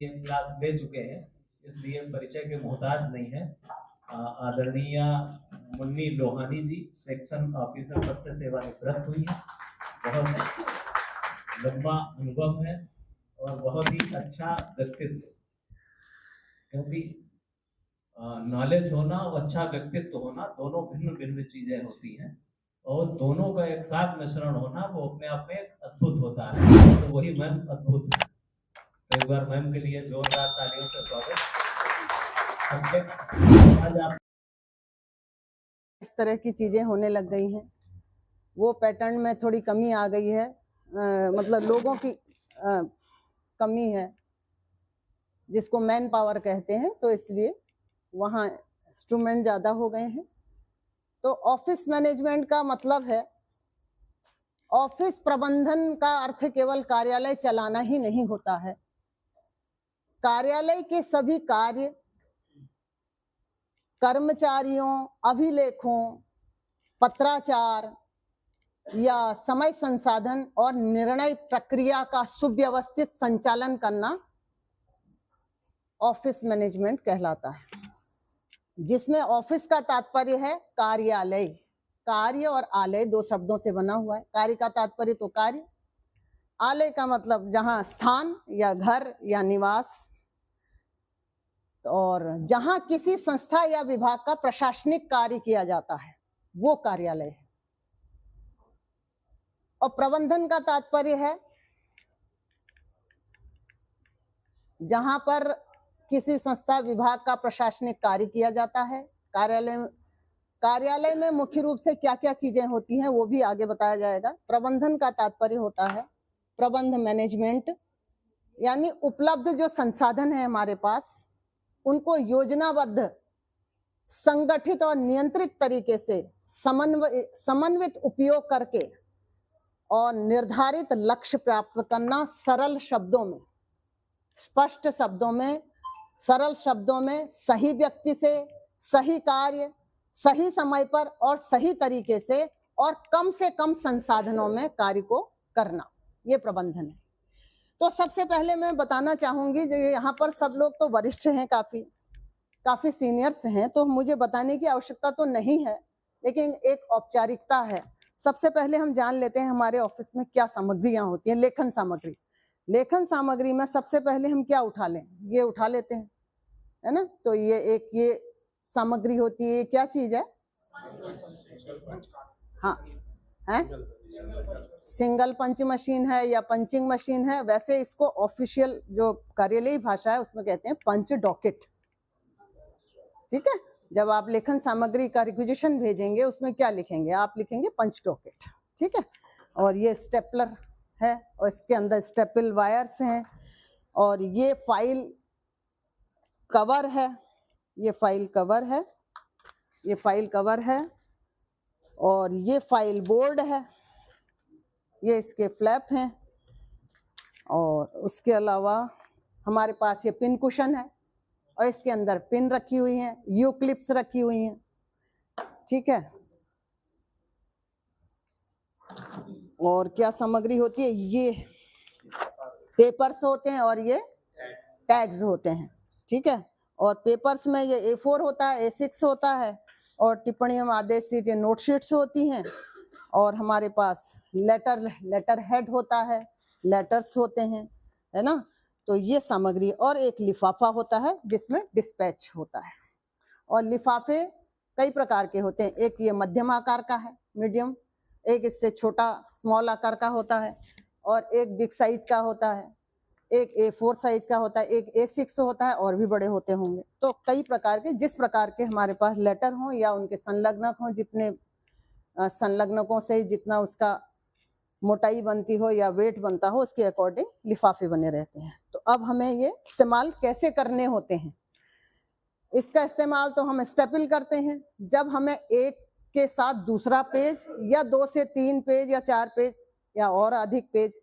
ये क्लास ले चुके हैं, इसलिए परिचय के मोहताज नहीं है। आदरणीय मुन्नी लोहानी जी सेक्शन ऑफिसर पद से सेवानिवृत्त हुई है। बहुत लंबा अनुभव है और बहुत ही अच्छा व्यक्तित्व, क्योंकि नॉलेज होना और अच्छा व्यक्तित्व होना दोनों भिन्न भिन्न चीजें होती हैं, और दोनों का एक साथ मिश्रण होना वो अपने आप में एक अद्भुत होता है। तो वही मैम अद्भुत है। तो एक बार मैम के लिए जोरदार तालियों से स्वागत। आज आप इस तरह की चीजें होने लग गई हैं, वो पैटर्न में थोड़ी कमी आ गई है। मतलब लोगों की कमी है, जिसको मैन पावर कहते हैं, तो इसलिए वहाँ इंस्ट्रूमेंट ज़्यादा हो गए हैं। तो ऑफिस मैनेजमेंट का मतलब है, ऑफिस प्रबंधन का अर्थ केवल कार्यालय चलाना ही नहीं होता है। कार्यालय के सभी कार्य, कर्मचारियों, अभिलेखों, पत्राचार या समय संसाधन और निर्णय प्रक्रिया का सुव्यवस्थित संचालन करना ऑफिस मैनेजमेंट कहलाता है, जिसमें ऑफिस का तात्पर्य है कार्यालय। कार्य और आलय दो शब्दों से बना हुआ है। कार्य का तात्पर्य तो कार्य, आलय का मतलब जहां स्थान या घर या निवास, और जहां किसी संस्था या विभाग का प्रशासनिक कार्य किया जाता है वो कार्यालय है। और प्रबंधन का तात्पर्य है जहां पर किसी संस्था विभाग का प्रशासनिक कार्य किया जाता है। कार्यालय में मुख्य रूप से क्या क्या चीजें होती हैं वो भी आगे बताया जाएगा। प्रबंधन का तात्पर्य होता है प्रबंध मैनेजमेंट, यानी उपलब्ध जो संसाधन है हमारे पास, उनको योजनाबद्ध, संगठित और नियंत्रित तरीके से समन्वित उपयोग करके और निर्धारित लक्ष्य प्राप्त करना। सरल शब्दों में, स्पष्ट शब्दों में, सरल शब्दों में सही व्यक्ति से सही कार्य, सही समय पर और सही तरीके से और कम से कम संसाधनों में कार्य को करना, ये प्रबंधन है। तो सबसे पहले मैं बताना चाहूंगी, जो यहाँ पर सब लोग तो वरिष्ठ हैं, काफी सीनियर्स हैं, तो मुझे बताने की आवश्यकता तो नहीं है, लेकिन एक औपचारिकता है। सबसे पहले हम जान लेते हैं हमारे ऑफिस में क्या सामग्रियां होती हैं। लेखन सामग्री। लेखन सामग्री में सबसे पहले हम क्या उठा लें? ये उठा लेते हैं, है ना। तो ये सामग्री होती है। क्या चीज है? हाँ, है सिंगल पंच मशीन है या पंचिंग मशीन है। वैसे इसको ऑफिशियल जो कार्यालयी भाषा है उसमें कहते हैं पंच डॉकेट। ठीक है, जब आप लेखन सामग्री का रिक्विजिशन भेजेंगे उसमें क्या लिखेंगे? आप लिखेंगे पंच डॉकेट। ठीक है, और ये स्टेपलर है और इसके अंदर स्टेपल वायर्स हैं, और ये फाइल कवर है, ये फाइल कवर है, ये फाइल कवर है, और ये फाइल बोर्ड है, ये इसके फ्लैप हैं, और उसके अलावा हमारे पास ये पिन कुशन है और इसके अंदर पिन रखी हुई हैं, यू क्लिप्स रखी हुई हैं। ठीक है, और क्या सामग्री होती है? ये पेपर्स होते हैं और ये टैग्स होते हैं। ठीक है, और पेपर्स में ये A4 होता है, A6 होता है, और टिप्पणियों में आदेश शीट, ये नोट शीट्स होती हैं, और हमारे पास लेटर हेड होता है, लेटर्स होते हैं, है ना। तो ये सामग्री, और एक लिफाफा होता है जिसमें डिस्पैच होता है। और लिफाफे कई प्रकार के होते हैं। एक ये मध्यम आकार का है, मीडियम, एक इससे छोटा स्मॉल आकार का होता है, और एक बिग साइज का होता है, एक A4 साइज का होता है, एक A6 होता है, और भी बड़े होते होंगे। तो कई प्रकार के, जिस प्रकार के हमारे पास लेटर हों या उनके संलग्नक हों, जितने संलग्नकों से जितना उसका मोटाई बनती हो या वेट बनता हो, उसके अकॉर्डिंग लिफाफे बने रहते हैं। तो अब हमें ये इस्तेमाल कैसे करने होते हैं? इसका इस्तेमाल तो हम स्टेपल करते हैं, जब हमें एक के साथ दूसरा पेज या 2 से 3 पेज या 4 पेज या और अधिक पेज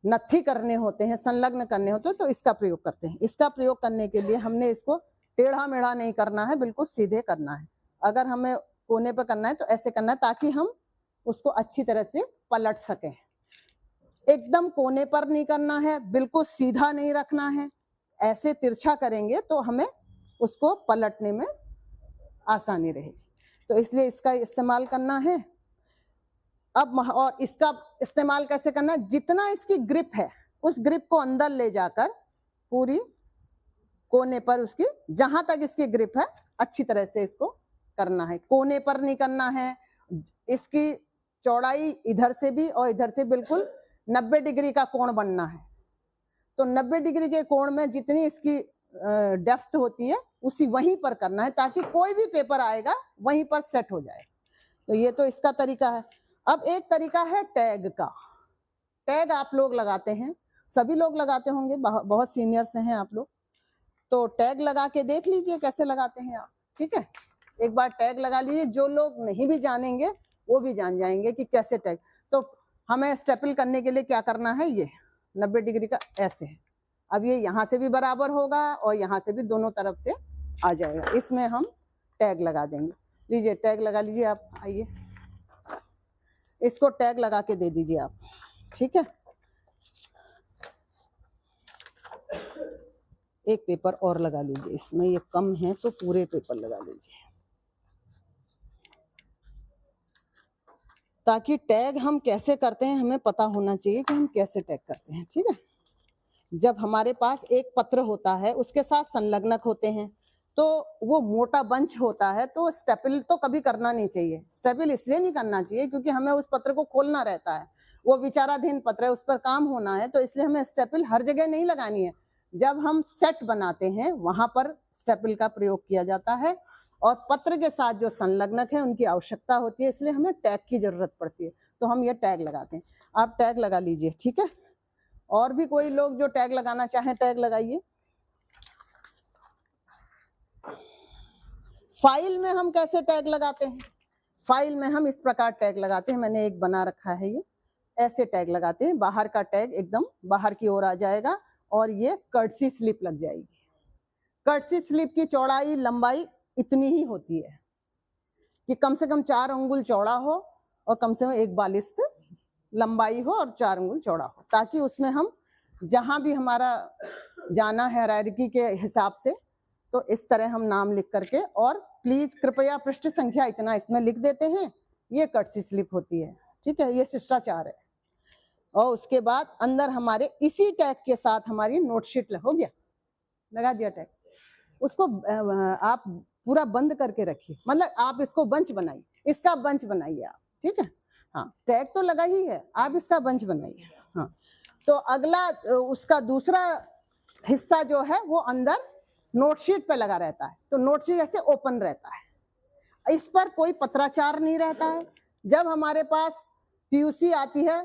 नत्थी करने होते हैं, संलग्न करने होते हैं, तो इसका प्रयोग करते हैं। इसका प्रयोग करने के लिए हमने इसको टेढ़ा मेढ़ा नहीं करना है, बिल्कुल सीधे करना है। अगर हमें कोने पर करना है तो ऐसे करना है, ताकि हम उसको अच्छी तरह से पलट सकें। एकदम कोने पर नहीं करना है, बिल्कुल सीधा नहीं रखना है, ऐसे तिरछा करेंगे तो हमें उसको पलटने में आसानी रहेगी। तो इसलिए इसका इस्तेमाल करना है। अब और इसका इस्तेमाल कैसे करना है, जितना इसकी ग्रिप है उस ग्रिप को अंदर ले जाकर पूरी कोने पर उसकी, जहां तक इसकी ग्रिप है अच्छी तरह से इसको करना है, कोने पर नहीं करना है। इसकी चौड़ाई इधर से भी और इधर से बिल्कुल 90 डिग्री का कोण बनना है। तो 90 डिग्री के कोण में जितनी इसकी डेप्थ होती है उसी वहीं पर करना है, ताकि कोई भी पेपर आएगा वहीं पर सेट हो जाए। तो ये तो इसका तरीका है। अब एक तरीका है टैग का। टैग आप लोग लगाते हैं, सभी लोग लगाते होंगे, बहुत सीनियर्स हैं आप लोग। तो टैग लगा के देख लीजिए कैसे लगाते हैं आप, ठीक है। एक बार टैग लगा लीजिए, जो लोग नहीं भी जानेंगे वो भी जान जाएंगे कि कैसे टैग। तो हमें स्टेपल करने के लिए क्या करना है, ये 90 डिग्री का ऐसे है। अब ये यहाँ से भी बराबर होगा और यहाँ से भी दोनों तरफ से आ जाएगा। इसमें हम टैग लगा देंगे। लीजिए टैग लगा लीजिए आप, आइए इसको टैग लगा के दे दीजिए आप, ठीक है। एक पेपर और लगा लीजिए, इसमें ये कम है तो पूरे पेपर लगा लीजिए, ताकि टैग हम कैसे करते हैं हमें पता होना चाहिए कि हम कैसे टैग करते हैं, ठीक है। जब हमारे पास एक पत्र होता है उसके साथ संलग्नक होते हैं तो वो मोटा बंच होता है, तो स्टेपल तो कभी करना नहीं चाहिए। स्टेपल इसलिए नहीं करना चाहिए क्योंकि हमें उस पत्र को खोलना रहता है, वो विचाराधीन पत्र है, उस पर काम होना है, तो इसलिए हमें स्टेपल हर जगह नहीं लगानी है। जब हम सेट बनाते हैं वहां पर स्टेपल का प्रयोग किया जाता है, और पत्र के साथ जो संलग्नक है उनकी आवश्यकता होती है, इसलिए हमें टैग की जरूरत पड़ती है, तो हम ये टैग लगाते हैं। आप टैग लगा लीजिए, ठीक है। और भी कोई लोग जो टैग लगाना चाहें टैग लगाइए। फाइल में हम कैसे टैग लगाते हैं, फाइल में हम इस प्रकार टैग लगाते हैं, मैंने एक बना रखा है, ये ऐसे टैग लगाते हैं। बाहर का टैग एकदम बाहर की ओर आ जाएगा और ये कर्टसी स्लिप लग जाएगी। कर्टसी स्लिप की चौड़ाई लंबाई इतनी ही होती है कि कम से कम 4 अंगुल चौड़ा हो और कम से कम 1 बालिस्त लंबाई हो और 4 अंगुल चौड़ा हो, ताकि उसमें हम जहां भी हमारा जाना है हायरार्की के हिसाब से, तो इस तरह हम नाम लिख करके, और प्लीज कृपया पृष्ठ संख्या इतना इसमें लिख देते हैं। ये कर्टसी स्लिप होती है, ठीक है, ये शिष्टाचार है। और उसके बाद अंदर हमारे इसी टैग के साथ हमारी नोटशीट हो गया, लगा दिया टैग। उसको आप पूरा बंद करके रखिए, मतलब आप इसको बंच बनाइए, इसका बंच बनाइए आप, ठीक है। हाँ, टैग तो लगा ही है, आप इसका बंच बनाइए। हाँ, तो अगला उसका दूसरा हिस्सा जो है वो अंदर नोटशीट पे लगा रहता है, तो नोटशीट ऐसे ओपन रहता है, इस पर कोई पत्राचार नहीं रहता है। जब हमारे पास पीयूसी आती है,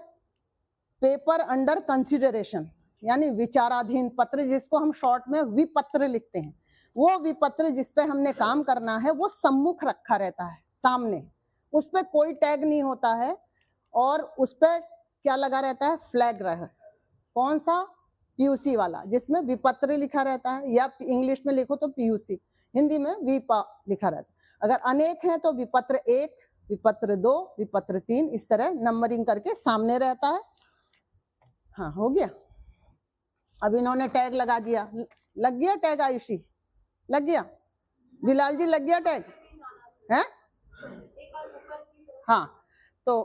पेपर अंडर कंसिडरेशन, यानी विचाराधीन पत्र, जिसको हम शॉर्ट में विपत्र लिखते हैं, वो विपत्र जिस पे हमने काम करना है वो सम्मुख रखा रहता है, सामने, उस पे कोई टैग नहीं होता है, और उस पे क्या लगा रहता है, फ्लैग रहा, कौन सा, पीयूसी वाला, जिसमें विपत्र लिखा रहता है, या इंग्लिश में लिखो तो पीयूसी, हिंदी में विपा लिखा रहता है। अगर अनेक हैं तो विपत्र 1, विपत्र 2, विपत्र 3, इस तरह नंबरिंग करके सामने रहता है। हाँ, हो गया। अब इन्होंने टैग लगा दिया, लग गया टैग, आयुषी लग गया, बिलाल जी लग गया टैग है। हाँ, तो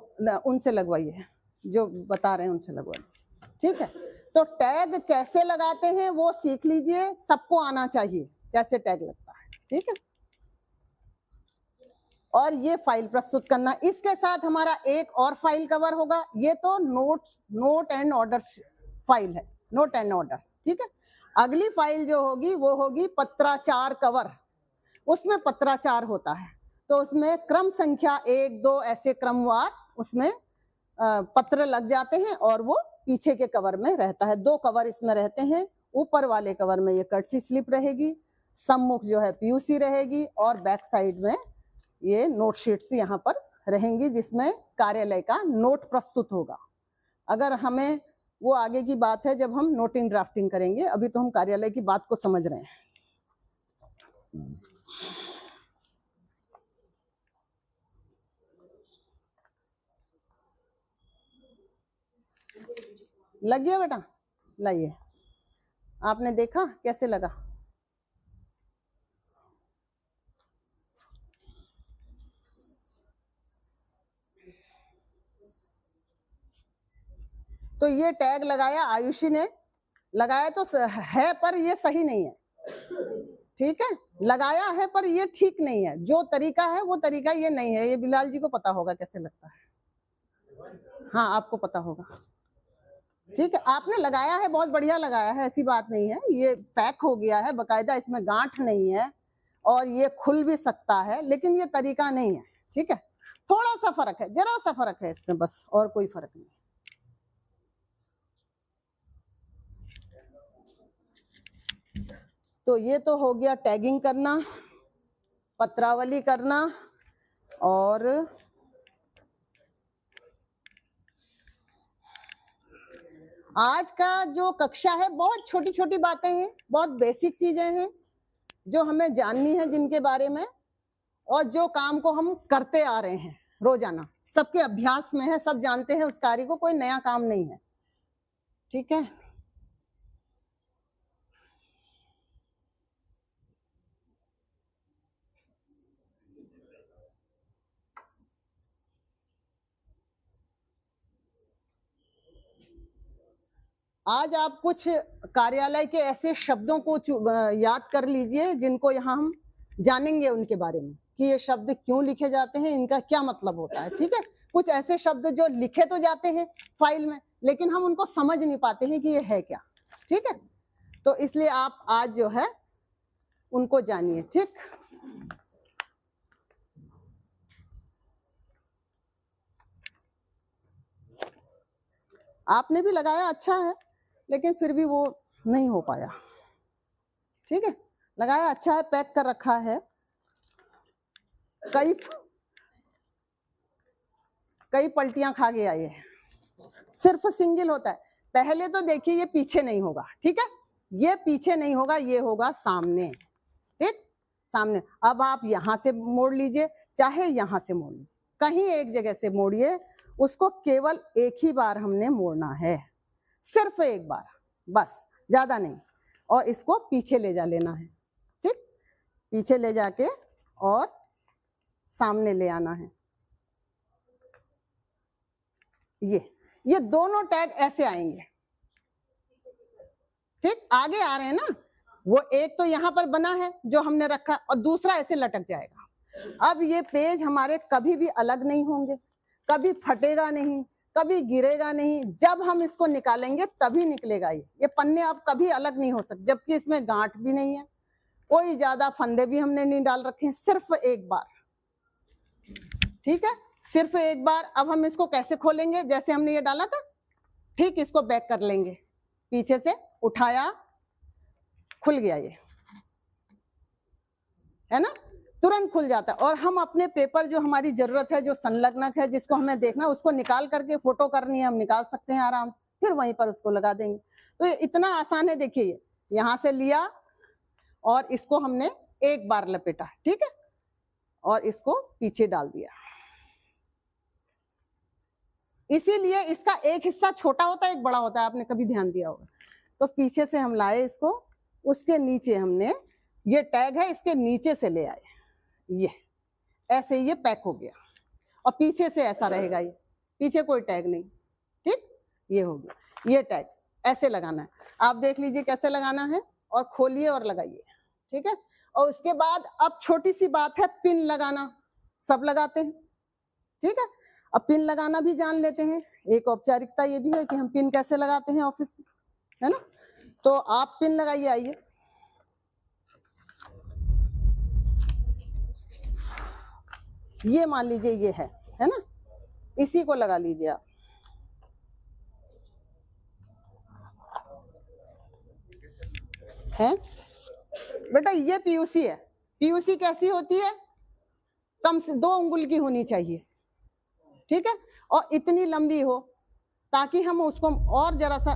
उनसे लगवाइए, जो बता रहे हैं उनसे लगवा लीजिए, ठीक है। तो टैग कैसे लगाते हैं वो सीख लीजिए, सबको आना चाहिए कैसे टैग लगता है, ठीक है। और ये फाइल प्रस्तुत करना, इसके साथ हमारा एक और फाइल कवर होगा, ये तो नोट एंड ऑर्डर फाइल है, नोट एंड ऑर्डर, ठीक है। अगली फाइल जो होगी वो होगी पत्राचार कवर, उसमें पत्राचार होता है, तो उसमें क्रम संख्या 1, 2 ऐसे क्रमवार उसमें पत्र लग जाते हैं, और वो पीछे के कवर में रहता है। 2 कवर इसमें रहते हैं, ऊपर वाले कवर में ये कर्टसी स्लिप रहेगी, सम्मुख जो है पीयूसी रहेगी, और बैक साइड में ये नोट शीट्स यहाँ पर रहेंगी, जिसमें कार्यालय का नोट प्रस्तुत होगा। अगर हमें वो आगे की बात है जब हम नोटिंग ड्राफ्टिंग करेंगे, अभी तो हम कार्यालय की बात को समझ रहे हैं। लग गया बेटा, लाइए। आपने देखा कैसे लगा? तो ये टैग लगाया आयुषी ने, लगाया तो है पर ये सही नहीं है, ठीक है, लगाया है पर ये ठीक नहीं है, जो तरीका है वो तरीका ये नहीं है। ये बिलाल जी को पता होगा कैसे लगता है, हाँ आपको पता होगा, ठीक है। आपने लगाया है, बहुत बढ़िया लगाया है, ऐसी बात नहीं है, ये पैक हो गया है बकायदा, इसमें गांठ नहीं है और ये खुल भी सकता है, लेकिन ये तरीका नहीं है, ठीक है। थोड़ा सा फर्क है, जरा सा फर्क है इसमें बस, और कोई फर्क नहीं। तो ये तो हो गया टैगिंग करना, पत्रावली करना, और आज का जो कक्षा है बहुत छोटी छोटी बातें हैं, बहुत बेसिक चीजें हैं जो हमें जाननी है, जिनके बारे में, और जो काम को हम करते आ रहे हैं रोजाना, सबके अभ्यास में है, सब जानते हैं उस कार्य को, कोई नया काम नहीं है, ठीक है। आज आप कुछ कार्यालय के ऐसे शब्दों को याद कर लीजिए जिनको यहाँ हम जानेंगे उनके बारे में, कि ये शब्द क्यों लिखे जाते हैं, इनका क्या मतलब होता है, ठीक है। कुछ ऐसे शब्द जो लिखे तो जाते हैं फाइल में, लेकिन हम उनको समझ नहीं पाते हैं कि ये है क्या, ठीक है। तो इसलिए आप आज जो है उनको जानिए, ठीक। आपने भी लगाया, अच्छा है, लेकिन फिर भी वो नहीं हो पाया, ठीक है। लगाया अच्छा है, पैक कर रखा है, कई पलटियां खा गया ये, सिर्फ सिंगल होता है। पहले तो देखिए ये पीछे नहीं होगा, ठीक है, ये पीछे नहीं होगा, ये होगा सामने, ठीक, सामने। अब आप यहां से मोड़ लीजिए, चाहे यहां से मोड़ लीजिए, कहीं एक जगह से मोड़िए, उसको केवल एक ही बार हमने मोड़ना है, सिर्फ एक बार, बस, ज्यादा नहीं। और इसको पीछे ले जा लेना है, ठीक, पीछे ले जाके और सामने ले आना है। ये दोनों टैग ऐसे आएंगे, ठीक, आगे आ रहे हैं ना, वो एक तो यहाँ पर बना है जो हमने रखा, और दूसरा ऐसे लटक जाएगा। अब ये पेज हमारे कभी भी अलग नहीं होंगे, कभी फटेगा नहीं, कभी गिरेगा नहीं, जब हम इसको निकालेंगे तभी निकलेगा ये पन्ने अब कभी अलग नहीं हो सकते, जबकि इसमें गांठ भी नहीं है, कोई ज्यादा फंदे भी हमने नहीं डाल रखे हैं, सिर्फ एक बार, ठीक है, सिर्फ एक बार। अब हम इसको कैसे खोलेंगे, जैसे हमने ये डाला था, ठीक, इसको बैक कर लेंगे, पीछे से उठाया, खुल गया, ये है ना, तुरंत खुल जाता है। और हम अपने पेपर जो हमारी जरूरत है, जो संलग्नक है, जिसको हमें देखना, उसको निकाल करके फोटो करनी है, हम निकाल सकते हैं आराम से, फिर वहीं पर उसको लगा देंगे। तो ये इतना आसान है, देखिए ये यहां से लिया और इसको हमने एक बार लपेटा, ठीक है, और इसको पीछे डाल दिया। इसीलिए इसका एक हिस्सा छोटा होता है, एक बड़ा होता है, आपने कभी ध्यान दिया होगा। तो पीछे से हम लाए इसको, उसके नीचे हमने, ये टैग है, इसके नीचे से ले आए, ये ऐसे ये पैक हो गया, और पीछे से ऐसा रहेगा, ये पीछे कोई टैग नहीं, ठीक, ये हो गया। ये टैग ऐसे लगाना है, आप देख लीजिए कैसे लगाना है, और खोलिए और लगाइए, ठीक है। और उसके बाद अब छोटी सी बात है, पिन लगाना, सब लगाते हैं, ठीक है। अब पिन लगाना भी जान लेते हैं, एक औपचारिकता ये भी है कि हम पिन कैसे लगाते हैं ऑफिस में, है ना। तो आप पिन लगाइए, आइए, ये मान लीजिए ये है ना, इसी को लगा लीजिए आप, है बेटा, ये पीयूसी है। पीयूसी कैसी होती है, कम से 2 अंगुल की होनी चाहिए, ठीक है, और इतनी लंबी हो ताकि हम उसको और जरा सा,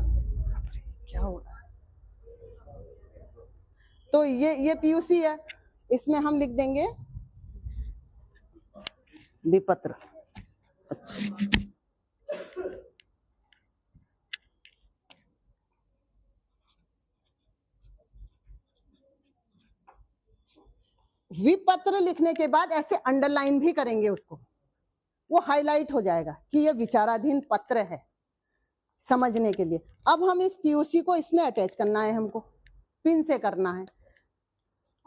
क्या हो रहा है, तो ये पीयूसी है, इसमें हम लिख देंगे विपत्र, अच्छा, विपत्र लिखने के बाद ऐसे अंडरलाइन भी करेंगे उसको, वो हाईलाइट हो जाएगा कि ये विचाराधीन पत्र है, समझने के लिए। अब हम इस पीयूसी को इसमें अटैच करना है, हमको पिन से करना है।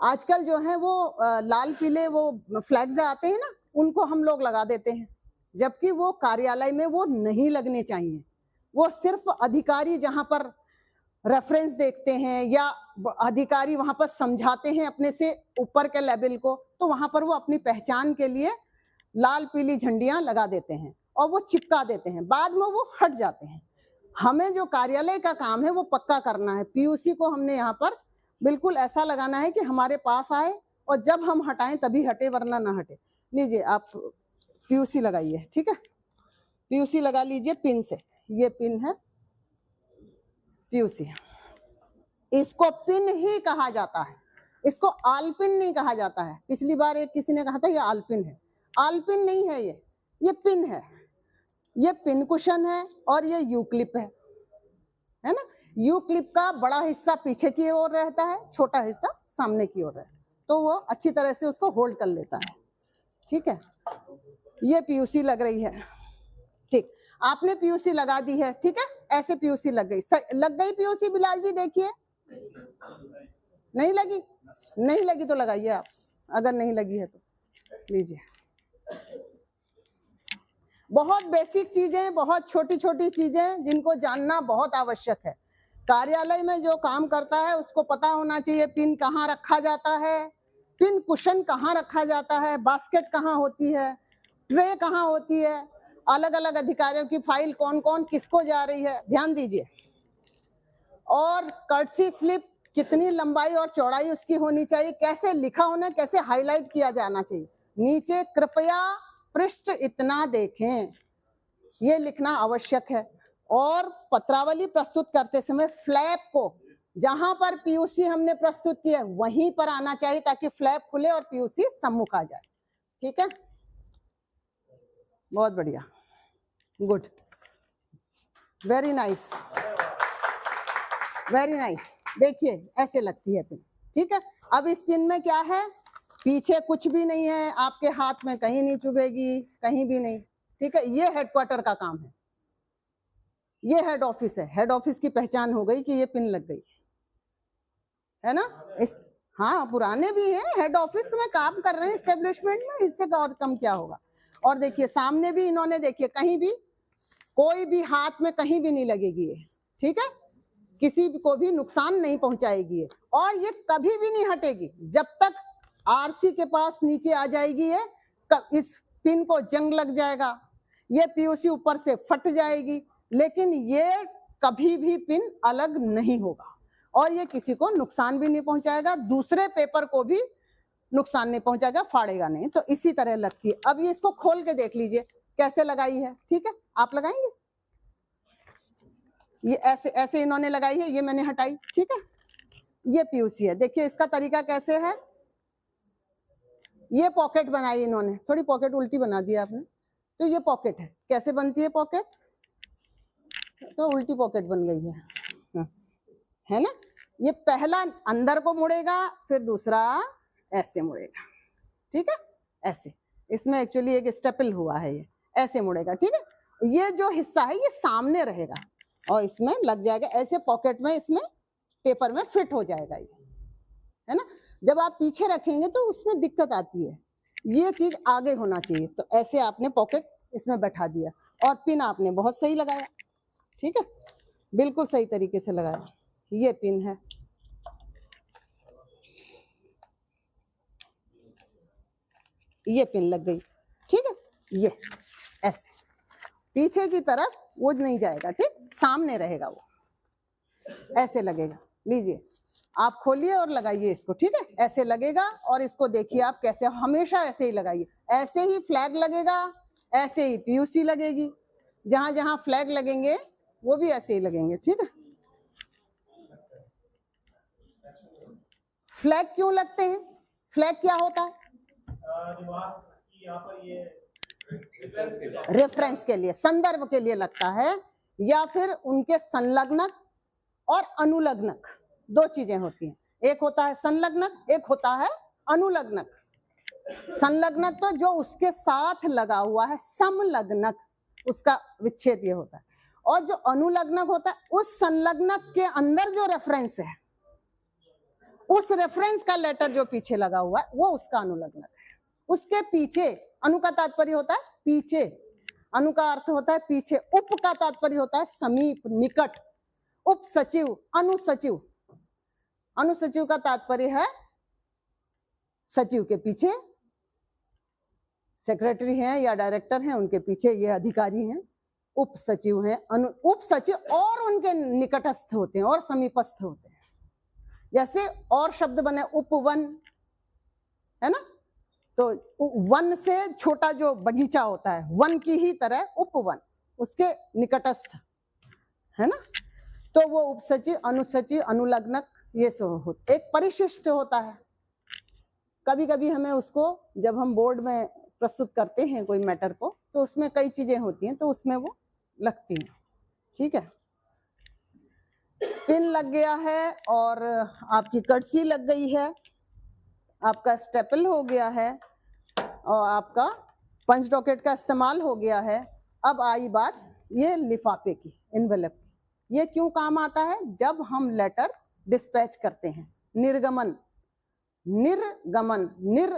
आजकल जो है वो लाल पीले वो फ्लैग्स आते हैं ना, उनको हम लोग लगा देते हैं, जबकि वो कार्यालय में वो नहीं लगने चाहिए। वो सिर्फ अधिकारी जहां पर रेफरेंस देखते हैं या अधिकारी वहां पर समझाते हैं अपने से ऊपर के लेवल को, तो वहां पर वो अपनी पहचान के लिए लाल पीली झंडियां लगा देते हैं और वो चिपका देते हैं, बाद में वो हट जाते हैं। हमें जो कार्यालय का काम है वो पक्का करना है। पीयूसी को हमने यहाँ पर बिल्कुल ऐसा लगाना है कि हमारे पास आए और जब हम हटाएं तभी हटे, वरना ना हटे। लीजिए आप पीयूसी लगाइए, ठीक है, पीयूसी लगा लीजिए पिन से। ये पिन है पीयूसी, इसको पिन ही कहा जाता है, इसको आलपिन नहीं कहा जाता है। पिछली बार एक किसी ने कहा था ये आलपिन है, आलपिन नहीं है, ये पिन है। ये पिन कुशन है और ये यू क्लिप है ना। यू क्लिप का बड़ा हिस्सा पीछे की ओर रहता है, छोटा हिस्सा सामने की ओर रहता है, तो वो अच्छी तरह से उसको होल्ड कर लेता है, ठीक है। ये पीयूसी लग रही है, ठीक, आपने पीयूसी लगा दी है, ठीक है, ऐसे पीयूसी लग गई पीयूसी। बिलाल जी देखिए, नहीं लगी, नहीं लगी तो लगाइए आप, अगर नहीं लगी है तो लीजिए। बहुत बेसिक चीजें, बहुत छोटी छोटी चीजें जिनको जानना बहुत आवश्यक है। कार्यालय में जो काम करता है उसको पता होना चाहिए पिन कहाँ रखा जाता है, पिन कुशन कहाँ रखा जाता है, बास्केट कहाँ होती है, ट्रे कहाँ होती है, अलग अलग अधिकारियों की फाइल कौन कौन किसको जा रही है, ध्यान दीजिए। और कर्टसी स्लिप कितनी लंबाई और चौड़ाई उसकी होनी चाहिए, कैसे लिखा होना, कैसे हाईलाइट किया जाना चाहिए। नीचे कृपया पृष्ठ इतना देखें, ये लिखना आवश्यक है। और पत्रावली प्रस्तुत करते समय फ्लैप को जहां पर पीयूसी हमने प्रस्तुत किया वहीं पर आना चाहिए, ताकि फ्लैप खुले और पीयूसी सम्मुख आ जाए, ठीक है। बहुत बढ़िया, good, very nice, very nice. देखिए ऐसे लगती है पिन, ठीक है। अब इस पिन में क्या है, पीछे कुछ भी नहीं है, आपके हाथ में कहीं नहीं चुभेगी, कहीं भी नहीं, ठीक है। ये हेडक्वार्टर का काम है, ये हेड ऑफिस है, हेड ऑफिस की पहचान हो गई कि ये पिन लग गई है ना। इस हाँ, पुराने भी हैं, हेड ऑफिस में काम कर रहे हैं एस्टेब्लिशमेंट में, इससे और कम क्या होगा। और देखिए सामने भी इन्होंने, देखिए कहीं भी कोई भी हाथ में कहीं भी नहीं लगेगी ये, ठीक है, किसी को भी नुकसान नहीं पहुंचाएगी ये। और ये कभी भी नहीं हटेगी जब तक आरसी के पास नीचे आ जाएगी ये, इस पिन को जंग लग जाएगा, ये पीयूसी ऊपर से फट जाएगी, लेकिन ये कभी भी पिन अलग नहीं होगा और ये किसी को नुकसान भी नहीं पहुंचाएगा, दूसरे पेपर को भी नुकसान नहीं पहुंचाएगा, फाड़ेगा नहीं। तो इसी तरह लगती है। अब ये इसको खोल के देख लीजिए कैसे लगाई है, ठीक है, आप लगाएंगे। ये ऐसे ऐसे इन्होंने लगाई है, ये मैंने हटाई, ठीक है। ये पीयूसी है, देखिए इसका तरीका कैसे है। ये पॉकेट बनाई इन्होंने, थोड़ी पॉकेट उल्टी बना दी आपने, तो ये पॉकेट है। कैसे बनती है पॉकेट, तो उल्टी पॉकेट बन गई है ना। ये पहला अंदर को मुड़ेगा, फिर दूसरा ऐसे मुड़ेगा, ठीक है, ऐसे। इसमें एक्चुअली एक स्टेपल हुआ है, ये ऐसे मुड़ेगा, ठीक है। ये जो हिस्सा है ये सामने रहेगा और इसमें लग जाएगा, ऐसे पॉकेट में इसमें पेपर में फिट हो जाएगा ये, है ना। जब आप पीछे रखेंगे तो उसमें दिक्कत आती है, ये चीज आगे होना चाहिए। तो ऐसे आपने पॉकेट इसमें बैठा दिया और पिन आपने बहुत सही लगाया, ठीक है, बिल्कुल सही तरीके से लगाया। ये पिन है, ये पिन लग गई, ठीक है। ये ऐसे पीछे की तरफ वो नहीं जाएगा, ठीक, सामने रहेगा, वो ऐसे लगेगा। लीजिए आप खोलिए और लगाइए इसको, ठीक है, ऐसे लगेगा। और इसको देखिए आप कैसे, हमेशा ऐसे ही लगाइए, ऐसे ही फ्लैग लगेगा, ऐसे ही पीयूसी लगेगी, जहां जहां फ्लैग लगेंगे वो भी ऐसे ही लगेंगे, ठीक है। फ्लैग क्यों लगते हैं, फ्लैग क्या होता है, रेफरेंस के लिए, संदर्भ के लिए लगता है, या फिर उनके संलग्नक और अनुलग्नक, दो चीजें होती हैं। एक होता है संलग्नक, एक होता है अनुलग्नक, संलग्नक तो जो उसके साथ लगा हुआ है, समलग्नक उसका विच्छेद ये होता है, और जो अनुलग्नक होता है उस संलग्नक के अंदर जो रेफरेंस है, उस रेफरेंस का लेटर जो पीछे लगा हुआ है वो उसका अनुलग्नक है। उसके पीछे, अनु का तात्पर्य होता है पीछे, अनु का अर्थ होता है पीछे, उप का तात्पर्य होता है समीप, निकट, उप सचिव, अनुसचिव, अनुसचिव का तात्पर्य है सचिव के पीछे, सेक्रेटरी हैं या डायरेक्टर हैं उनके पीछे ये अधिकारी हैं, उप सचिव हैं, उप सचिव और उनके निकटस्थ होते हैं और समीपस्थ होते हैं। जैसे और शब्द बने उपवन, है ना, तो वन से छोटा जो बगीचा होता है, वन की ही तरह उपवन, उसके निकटस्थ, है ना, तो वो उपसचिव, अनुसचिव, अनुलग्नक ये सब होता। एक परिशिष्ट होता है, कभी कभी हमें उसको जब हम बोर्ड में प्रस्तुत करते हैं कोई मैटर को, तो उसमें कई चीजें होती हैं तो उसमें वो लगती हैं, ठीक है। पिन लग गया है और आपकी कर्सी लग गई है, आपका स्टेपल हो गया है और आपका पंच डॉकेट का इस्तेमाल हो गया है। अब आई बात ये लिफाफे की, एनवेलप की। ये क्यों काम आता है? जब हम लेटर डिस्पैच करते हैं। निर्गमन, निर्गमन, निर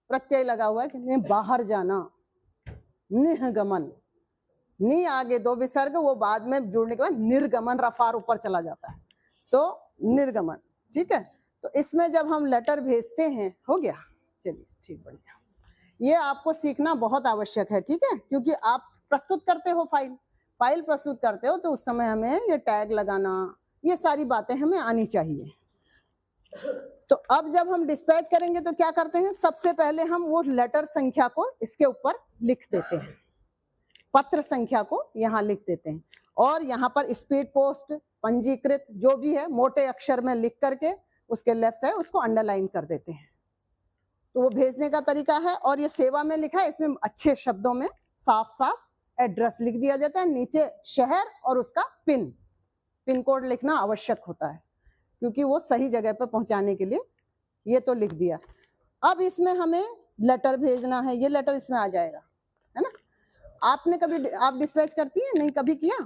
प्रत्यय लगा हुआ है कि बाहर जाना, निगमन, नी आगे दो विसर्ग, वो बाद में जुड़ने के बाद निर्गमन, रफार ऊपर चला जाता है, तो निर्गमन, ठीक है। तो इसमें जब हम लेटर भेजते हैं, हो गया, चलिए ठीक, बढ़िया। ये आपको सीखना बहुत आवश्यक है, ठीक है, क्योंकि आप प्रस्तुत करते हो फाइल प्रस्तुत करते हो, तो उस समय हमें ये टैग लगाना, ये सारी बातें हमें आनी चाहिए। तो अब जब हम डिस्पैच करेंगे तो क्या करते हैं, सबसे पहले हम वो लेटर संख्या को इसके ऊपर लिख देते हैं, पत्र संख्या को यहाँ लिख देते हैं, और यहाँ पर स्पीड पोस्ट, पंजीकृत जो भी है मोटे अक्षर में लिख करके उसके लेफ्ट साइड उसको अंडरलाइन कर देते हैं। तो वो भेजने का तरीका है। और ये सेवा में लिखा है, इसमें अच्छे शब्दों में साफ साफ एड्रेस लिख दिया जाता है, नीचे शहर और उसका पिन कोड लिखना आवश्यक होता है, क्योंकि वो सही जगह पर पहुंचाने के लिए ये तो लिख दिया। अब इसमें हमें लेटर भेजना है, ये लेटर इसमें आ जाएगा, है ना। आपने कभी, आप डिस्पैच करती हैं? नहीं, कभी किया?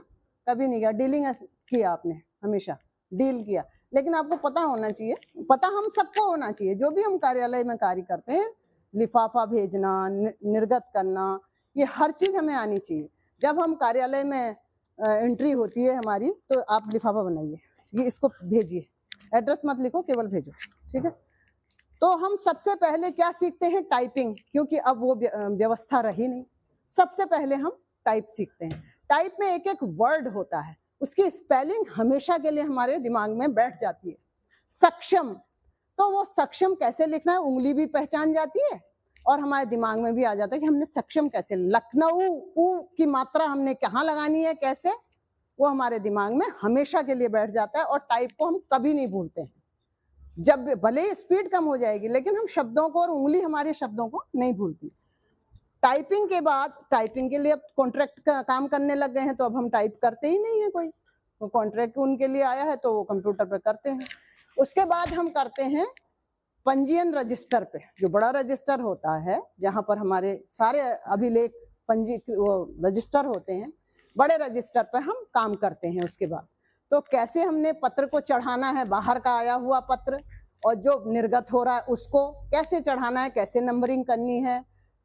कभी नहीं किया। डीलिंग किया आपने, हमेशा डील किया, लेकिन आपको पता होना चाहिए, पता हम सबको होना चाहिए, जो भी हम कार्यालय में कार्य करते हैं, लिफाफा भेजना, निर्गत करना, ये हर चीज हमें आनी चाहिए। जब हम कार्यालय में एंट्री होती है हमारी, तो आप लिफाफा बनाइए, ये इसको भेजिए, एड्रेस मत लिखो, केवल भेजो, ठीक है। तो हम सबसे पहले क्या सीखते हैं? टाइपिंग, क्योंकि अब वो व्यवस्था रही नहीं। सबसे पहले हम टाइप सीखते हैं। टाइप में एक एक वर्ड होता है, उसकी स्पेलिंग हमेशा के लिए हमारे दिमाग में बैठ जाती है। सक्षम, तो वो सक्षम कैसे लिखना है, उंगली भी पहचान जाती है और हमारे दिमाग में भी आ जाता है कि हमने सक्षम कैसे, लखनऊ ऊ की मात्रा हमने कहाँ लगानी है, कैसे, वो हमारे दिमाग में हमेशा के लिए बैठ जाता है। और टाइप को हम कभी नहीं भूलते हैं। जब भले ही स्पीड कम हो जाएगी, लेकिन हम शब्दों को, और उंगली हमारे शब्दों को नहीं भूलती। टाइपिंग के बाद, टाइपिंग के लिए अब कॉन्ट्रैक्ट का काम करने लग गए हैं, तो अब हम टाइप करते ही नहीं है कोई, तो कॉन्ट्रैक्ट उनके लिए आया है तो वो कंप्यूटर पे करते हैं। उसके बाद हम करते हैं पंजीयन रजिस्टर पे, जो बड़ा रजिस्टर होता है, जहाँ पर हमारे सारे अभिलेख वो रजिस्टर होते हैं, बड़े रजिस्टर पे हम काम करते हैं। उसके बाद तो कैसे हमने पत्र को चढ़ाना है, बाहर का आया हुआ पत्र, और जो निर्गत हो रहा है उसको कैसे चढ़ाना है, कैसे नंबरिंग करनी है,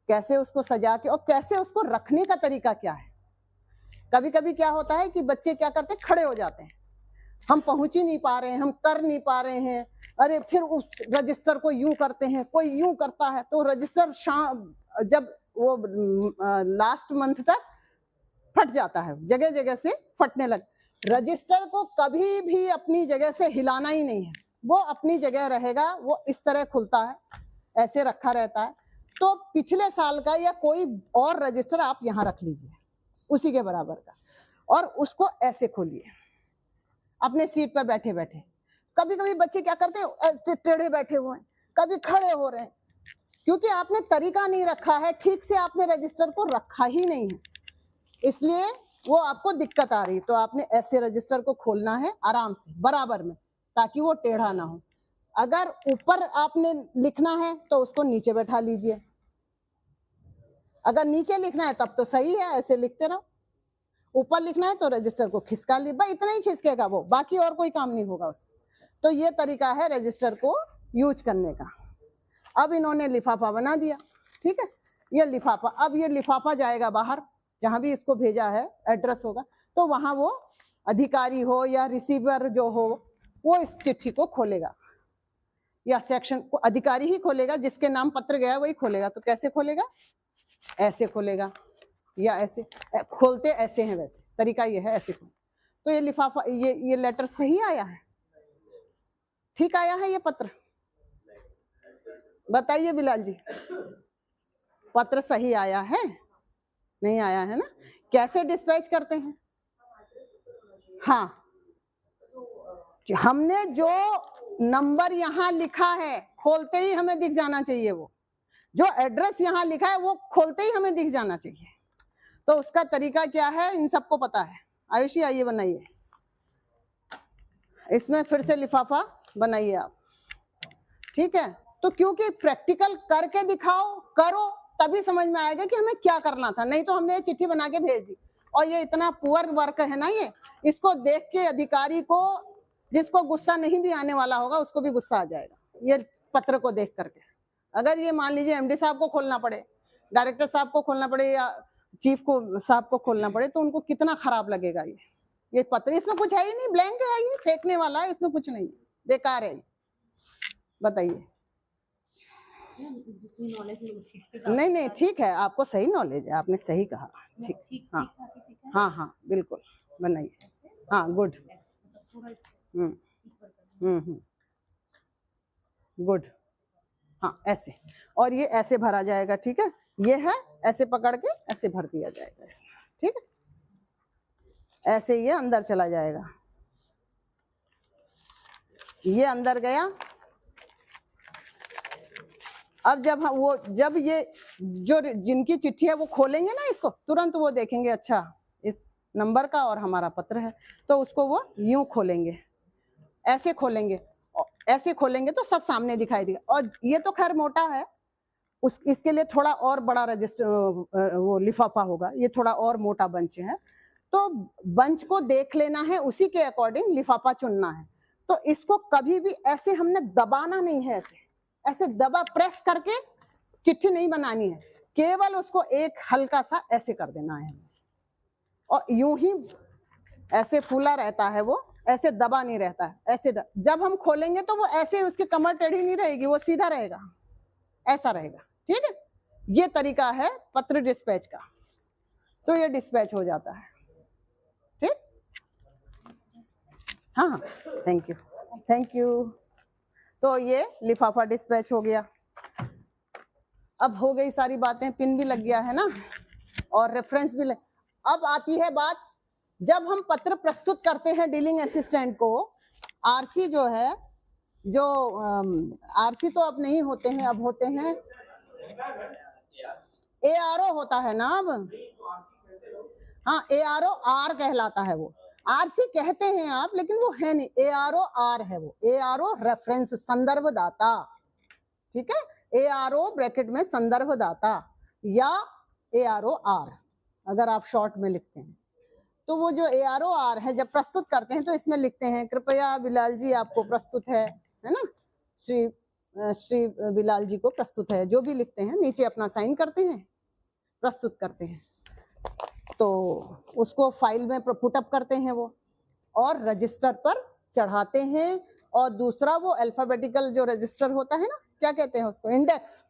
कैसे उसको सजा के, और कैसे उसको रखने का तरीका क्या है। कभी कभी क्या होता है कि बच्चे क्या करते हैं, खड़े हो जाते हैं, हम पहुंच ही नहीं पा रहे हैं, हम कर नहीं पा रहे हैं, अरे फिर उस रजिस्टर को यूं करते हैं, कोई यूं करता है, तो रजिस्टर जब वो लास्ट मंथ तक फट जाता है, जगह जगह से फटने लग। रजिस्टर को कभी भी अपनी जगह से हिलाना ही नहीं है, वो अपनी जगह रहेगा, वो इस तरह खुलता है, ऐसे रखा रहता है। तो पिछले साल का या कोई और रजिस्टर आप यहाँ रख लीजिए, उसी के बराबर का, और उसको ऐसे खोलिए अपने सीट पर बैठे बैठे। कभी कभी बच्चे क्या करते हैं, टेढ़े बैठे हुए हैं, कभी खड़े हो रहे हैं, क्योंकि आपने तरीका नहीं रखा है, ठीक से आपने रजिस्टर को रखा ही नहीं है, इसलिए वो आपको दिक्कत आ रही। तो आपने ऐसे रजिस्टर को खोलना है आराम से, बराबर में, ताकि वो टेढ़ा ना हो। अगर ऊपर आपने लिखना है तो उसको नीचे बैठा लीजिए, अगर नीचे लिखना है तब तो सही है, ऐसे लिखते रहो। ऊपर लिखना है तो रजिस्टर को खिसका ली, भाई इतना ही खिसकेगा वो, बाकी और कोई काम नहीं होगा उसका। तो ये तरीका है रजिस्टर को यूज करने का। अब इन्होंने लिफाफा बना दिया, ठीक है, ये लिफाफा, अब ये लिफाफा जाएगा बाहर, जहां भी इसको भेजा है एड्रेस होगा, तो वहां वो अधिकारी हो या रिसीवर जो हो वो इस चिट्ठी को खोलेगा, या सेक्शन को अधिकारी ही खोलेगा, जिसके नाम पत्र गया वही खोलेगा। तो कैसे खोलेगा? ऐसे खोलेगा या ऐसे, खोलते ऐसे हैं, वैसे तरीका ये है, ऐसे खोल। तो ये लिफाफा, ये लेटर सही आया है, ठीक आया है ये पत्र? बताइए बिलाल जी, पत्र सही आया है? नहीं आया है ना? कैसे डिस्पैच करते हैं? हाँ, हमने जो नंबर यहाँ लिखा है खोलते ही हमें दिख जाना चाहिए, वो जो एड्रेस यहाँ लिखा है वो खोलते ही हमें दिख जाना चाहिए। तो उसका तरीका क्या है इन सबको पता है। आयुषी आइए बनाइए, इसमें फिर से लिफाफा बनाइए आप, ठीक है। तो क्योंकि प्रैक्टिकल करके दिखाओ, करो, तभी समझ में आएगा कि हमें क्या करना था। नहीं तो हमने ये चिट्ठी बना के भेज दी, और ये इतना पुअर वर्क है ना, ये इसको देख के अधिकारी को, जिसको गुस्सा नहीं भी आने वाला होगा उसको भी गुस्सा आ जाएगा ये पत्र को देख करके। अगर ये मान लीजिए एमडी साहब को खोलना पड़े, डायरेक्टर साहब को खोलना पड़े, या चीफ को साहब को खोलना पड़े, तो उनको कितना खराब लगेगा ये पत्र। इसमें कुछ है ही नहीं, ब्लैंक है, ये फेंकने वाला है, इसमें कुछ नहीं, बेकार है। बताइए। नहीं नहीं, ठीक है, आपको सही नॉलेज है, आपने सही कहा, ठीक। हाँ हाँ हाँ, बिल्कुल बनाइए। हाँ, गुड, गुड। हाँ, ऐसे, और ये ऐसे भरा जाएगा, ठीक है, ये है, ऐसे पकड़ के ऐसे भर दिया जाएगा इसमें, ठीक है। ऐसे ये अंदर चला जाएगा, ये अंदर गया। अब जब ये जो जिनकी चिट्ठी है वो खोलेंगे ना इसको, तुरंत वो देखेंगे अच्छा इस नंबर का और हमारा पत्र है, तो उसको वो यूं खोलेंगे, ऐसे खोलेंगे, ऐसे खोलेंगे तो सब सामने दिखाई देगा। और ये तो खैर मोटा है, इसके लिए थोड़ा और बड़ा रजिस्टर वो लिफाफा होगा, ये थोड़ा और मोटा बंच है, तो बंच को देख लेना है, उसी के अकॉर्डिंग लिफाफा चुनना है। तो इसको कभी भी ऐसे हमने दबाना नहीं है, ऐसे दबा प्रेस करके चिट्ठी नहीं बनानी है, केवल उसको एक हल्का सा ऐसे कर देना है, और यूं ही ऐसे फूला रहता है वो, ऐसे दबा नहीं रहता है, ऐसे जब हम खोलेंगे तो वो ऐसे, उसकी कमर टेढ़ी नहीं रहेगी, वो सीधा रहेगा, ऐसा रहेगा, ठीक है। ये तरीका है पत्र डिस्पैच का, तो ये डिस्पैच हो जाता है, ठीक। हाँ हाँ, थैंक यू, थैंक यू। तो ये लिफाफा डिस्पैच हो गया। अब हो गई सारी बातें, पिन भी लग गया है ना, और रेफरेंस भी अब आती है बात, जब हम पत्र प्रस्तुत करते हैं डीलिंग असिस्टेंट को, आरसी जो है, जो आरसी तो अब नहीं होते हैं, अब होते हैं एआरओ होता है ना अब, हाँ, एआरओ आर कहलाता है वो, आरसी कहते हैं आप, लेकिन वो है नहीं, एआरओ आर है वो, एआरओ रेफरेंस, संदर्भ दाता, ठीक है, एआरओ ब्रैकेट में संदर्भ दाता, या एआरओ आर अगर आप शॉर्ट में लिखते हैं। तो वो जो एआरओ आर है, जब प्रस्तुत करते हैं तो इसमें लिखते हैं, कृपया बिलाल जी आपको प्रस्तुत है ना, श्री बिलाल जी को प्रस्तुत है, जो भी लिखते हैं नीचे अपना साइन करते हैं, प्रस्तुत करते हैं, तो उसको फाइल में पुटअप करते हैं वो, और रजिस्टर पर चढ़ाते हैं। और दूसरा वो अल्फाबेटिकल जो रजिस्टर होता है ना, क्या कहते हैं उसको, इंडेक्स,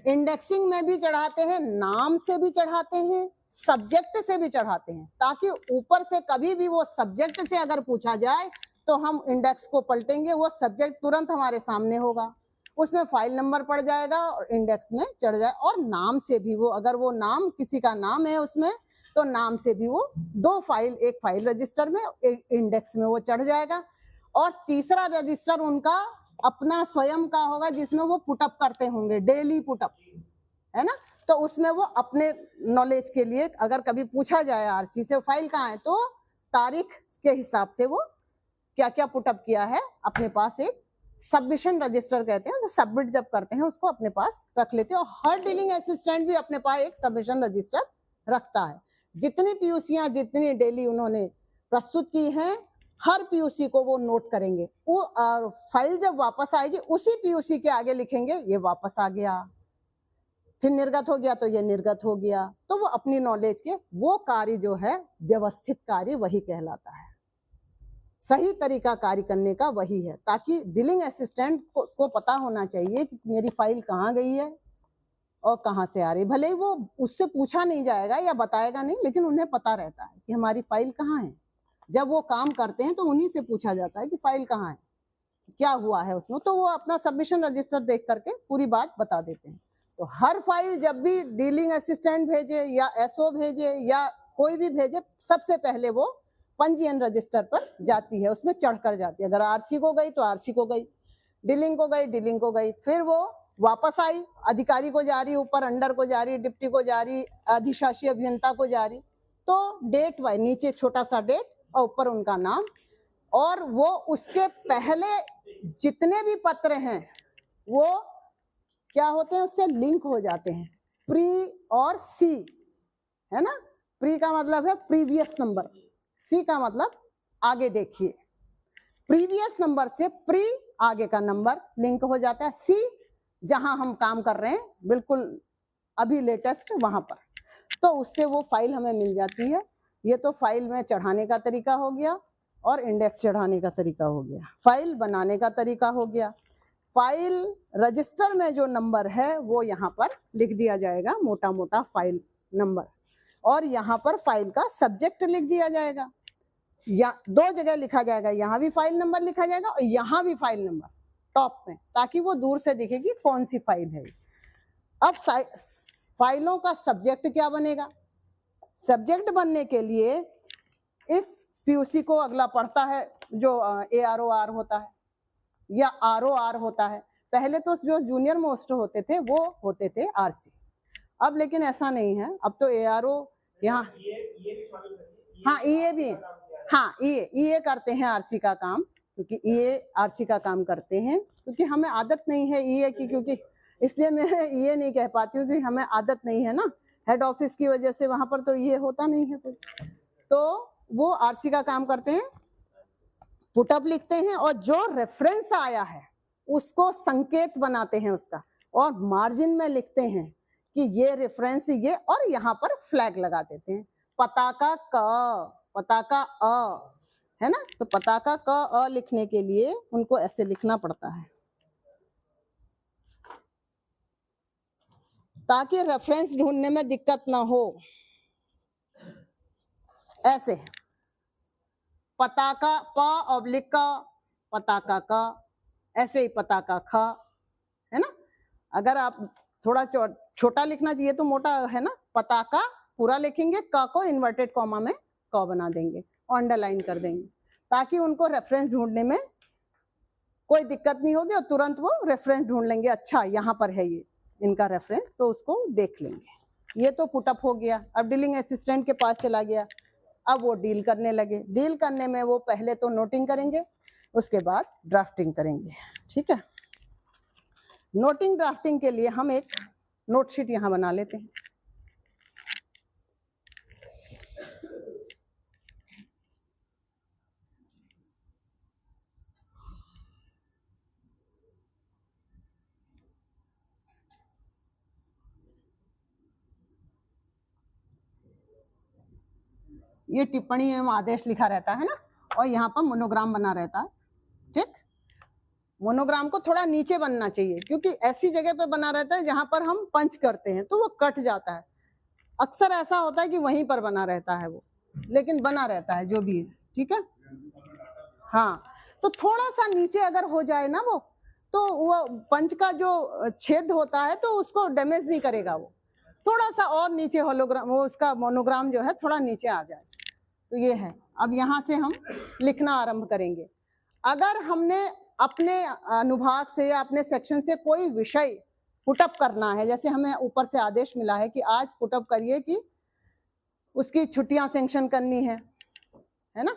इंडेक्सिंग में भी चढ़ाते हैं, नाम से भी चढ़ाते हैं, सब्जेक्ट से भी चढ़ाते हैं, ताकि ऊपर से कभी भी वो सब्जेक्ट से अगर पूछा जाए तो हम इंडेक्स को पलटेंगे, वो सब्जेक्ट तुरंत हमारे सामने होगा, उसमें फाइल नंबर पड़ जाएगा और इंडेक्स में चढ़ जाए। और नाम से भी वो, अगर वो नाम किसी का नाम है उसमें, तो नाम से भी वो दो फाइल, एक फाइल रजिस्टर में, एक इंडेक्स में वो चढ़ जाएगा। और तीसरा रजिस्टर उनका अपना स्वयं का होगा, जिसमें वो पुटअप करते होंगे, डेली पुटअप, है ना, तो उसमें वो अपने नॉलेज के लिए, अगर कभी पूछा जाए आरसी से फाइल कहाँ है, तो तारीख के हिसाब से वो क्या क्या पुटअप किया है अपने पास एक सबमिशन रजिस्टर कहते हैं, जो सबमिट जब करते हैं उसको अपने पास रख लेते हैं। और हर डीलिंग असिस्टेंट भी अपने पास एक सबमिशन रजिस्टर रखता है। जितनी पीयूसियां जितनी डेली उन्होंने प्रस्तुत की हैं, हर पीयूसी को वो नोट करेंगे। वो फाइल जब वापस आएगी उसी पीयूसी के आगे लिखेंगे ये वापस आ गया, फिर निर्गत हो गया तो ये निर्गत हो गया। तो वो अपनी नॉलेज के वो कार्य जो है व्यवस्थित कार्य वही कहलाता है, सही तरीका कार्य करने का वही है। ताकि डीलिंग असिस्टेंट को पता होना चाहिए कि मेरी फाइल कहाँ गई है और कहाँ से आ रही। भले ही वो उससे पूछा नहीं जाएगा या बताएगा नहीं, लेकिन उन्हें पता रहता है कि हमारी फाइल कहाँ है। जब वो काम करते हैं तो उन्हीं से पूछा जाता है कि फाइल कहाँ है, क्या हुआ है उसमें, तो वो अपना सबमिशन रजिस्टर देख करके पूरी बात बता देते हैं। तो हर फाइल जब भी डीलिंग असिस्टेंट भेजे या एसओ भेजे या कोई भी भेजे, सबसे पहले वो पंजीयन रजिस्टर पर जाती है, उसमें चढ़कर जाती है। अगर आरसी को गई तो आरसी को गई, डीलिंग को गई डीलिंग को गई, फिर वो वापस आई, अधिकारी को जा रही, ऊपर अंडर को जा रही, डिप्टी को जा रही, अधिशासी अभियंता को जा रही। तो डेट वाइज नीचे छोटा सा डेट और ऊपर उनका नाम, और वो उसके पहले जितने भी पत्र हैं वो क्या होते हैं, उससे लिंक हो जाते हैं। प्री और सी है ना, प्री का मतलब है प्रीवियस नंबर, सी का मतलब आगे देखिए। प्रीवियस नंबर से प्री आगे का नंबर लिंक हो जाता है। सी जहां हम काम कर रहे हैं बिल्कुल अभी लेटेस्ट वहां पर, तो उससे वो फाइल हमें मिल जाती है। ये तो फाइल में चढ़ाने का तरीका हो गया और इंडेक्स चढ़ाने का तरीका हो गया, फाइल बनाने का तरीका हो गया। फाइल रजिस्टर में जो नंबर है वो यहाँ पर लिख दिया जाएगा, मोटा मोटा फाइल नंबर, और यहाँ पर फाइल का सब्जेक्ट लिख दिया जाएगा। या दो जगह लिखा जाएगा, यहाँ भी फाइल नंबर लिखा जाएगा और यहाँ भी फाइल नंबर टॉप में, ताकि वो दूर से दिखे कि कौन सी फाइल है। अब फाइलों का सब्जेक्ट क्या बनेगा? सब्जेक्ट बनने के लिए इस पीयूसी को अगला पढ़ता है जो AROR होता है या ROR होता है। पहले तो जो जूनियर मोस्ट होते थे वो होते थे RC, अब लेकिन ऐसा नहीं है, अब तो ARO यहाँ, हाँ EA भी, हाँ EA करते हैं RC का काम, क्योंकि EA RC का काम करते हैं, क्योंकि हमें आदत नहीं है EA की, क्योंकि इसलिए मैं EA नहीं कह पाती हूँ कि हमें आदत नहीं है ना, हेड ऑफिस की वजह से वहां पर तो EA होता नहीं है कोई, तो वो RC का काम करते हैं, पुटअप लिखते हैं और जो रेफरेंस आया है उसको संकेत बनाते हैं उसका, और मार्जिन में लिखते हैं कि ये रेफरेंस ये, और यहाँ पर फ्लैग लगा देते हैं। पताका क, पताका अ, है ना, तो पताका क अ लिखने के लिए उनको ऐसे लिखना पड़ता है ताकि रेफरेंस ढूंढने में दिक्कत ना हो। ऐसे पताका प ऑब्लिक का, पताका का, ऐसे ही पताका ख, है ना। अगर आप थोड़ा छोटा लिखना चाहिए तो मोटा है ना, पताका पूरा लिखेंगे, क को इन्वर्टेड कॉमा में क बना देंगे और अंडरलाइन कर देंगे, ताकि उनको रेफरेंस ढूंढने में कोई दिक्कत नहीं होगी और तुरंत वो रेफरेंस ढूंढ लेंगे। अच्छा यहाँ पर है ये इनका रेफरेंस, तो उसको देख लेंगे। ये तो पुटअप हो गया। अब डीलिंग असिस्टेंट के पास चला गया, अब वो डील करने लगे। डील करने में वो पहले तो नोटिंग करेंगे, उसके बाद ड्राफ्टिंग करेंगे, ठीक है। नोटिंग ड्राफ्टिंग के लिए हम एक नोट शीट यहाँ बना लेते हैं। ये टिप्पणी एवं आदेश लिखा रहता है ना, और यहाँ पर मोनोग्राम बना रहता है, ठीक। मोनोग्राम को थोड़ा नीचे बनना चाहिए, क्योंकि ऐसी जगह पे बना रहता है जहां पर हम पंच करते हैं तो वो कट जाता है। अक्सर ऐसा होता है कि वहीं पर बना रहता है वो, लेकिन बना रहता है जो भी है, ठीक है। हाँ, तो थोड़ा सा नीचे अगर हो जाए ना वो, तो वो पंच का जो छेद होता है तो उसको डैमेज नहीं करेगा। वो थोड़ा सा और नीचे होलोग्राम, वो उसका मोनोग्राम जो है थोड़ा नीचे आ जाए, तो ये है। अब यहाँ से हम लिखना आरंभ करेंगे। अगर हमने अपने अनुभाग से या अपने सेक्शन से कोई विषय पुटअप करना है, जैसे हमें ऊपर से आदेश मिला है कि आज पुटअप करिए कि उसकी छुट्टियां सैंक्शन करनी है ना,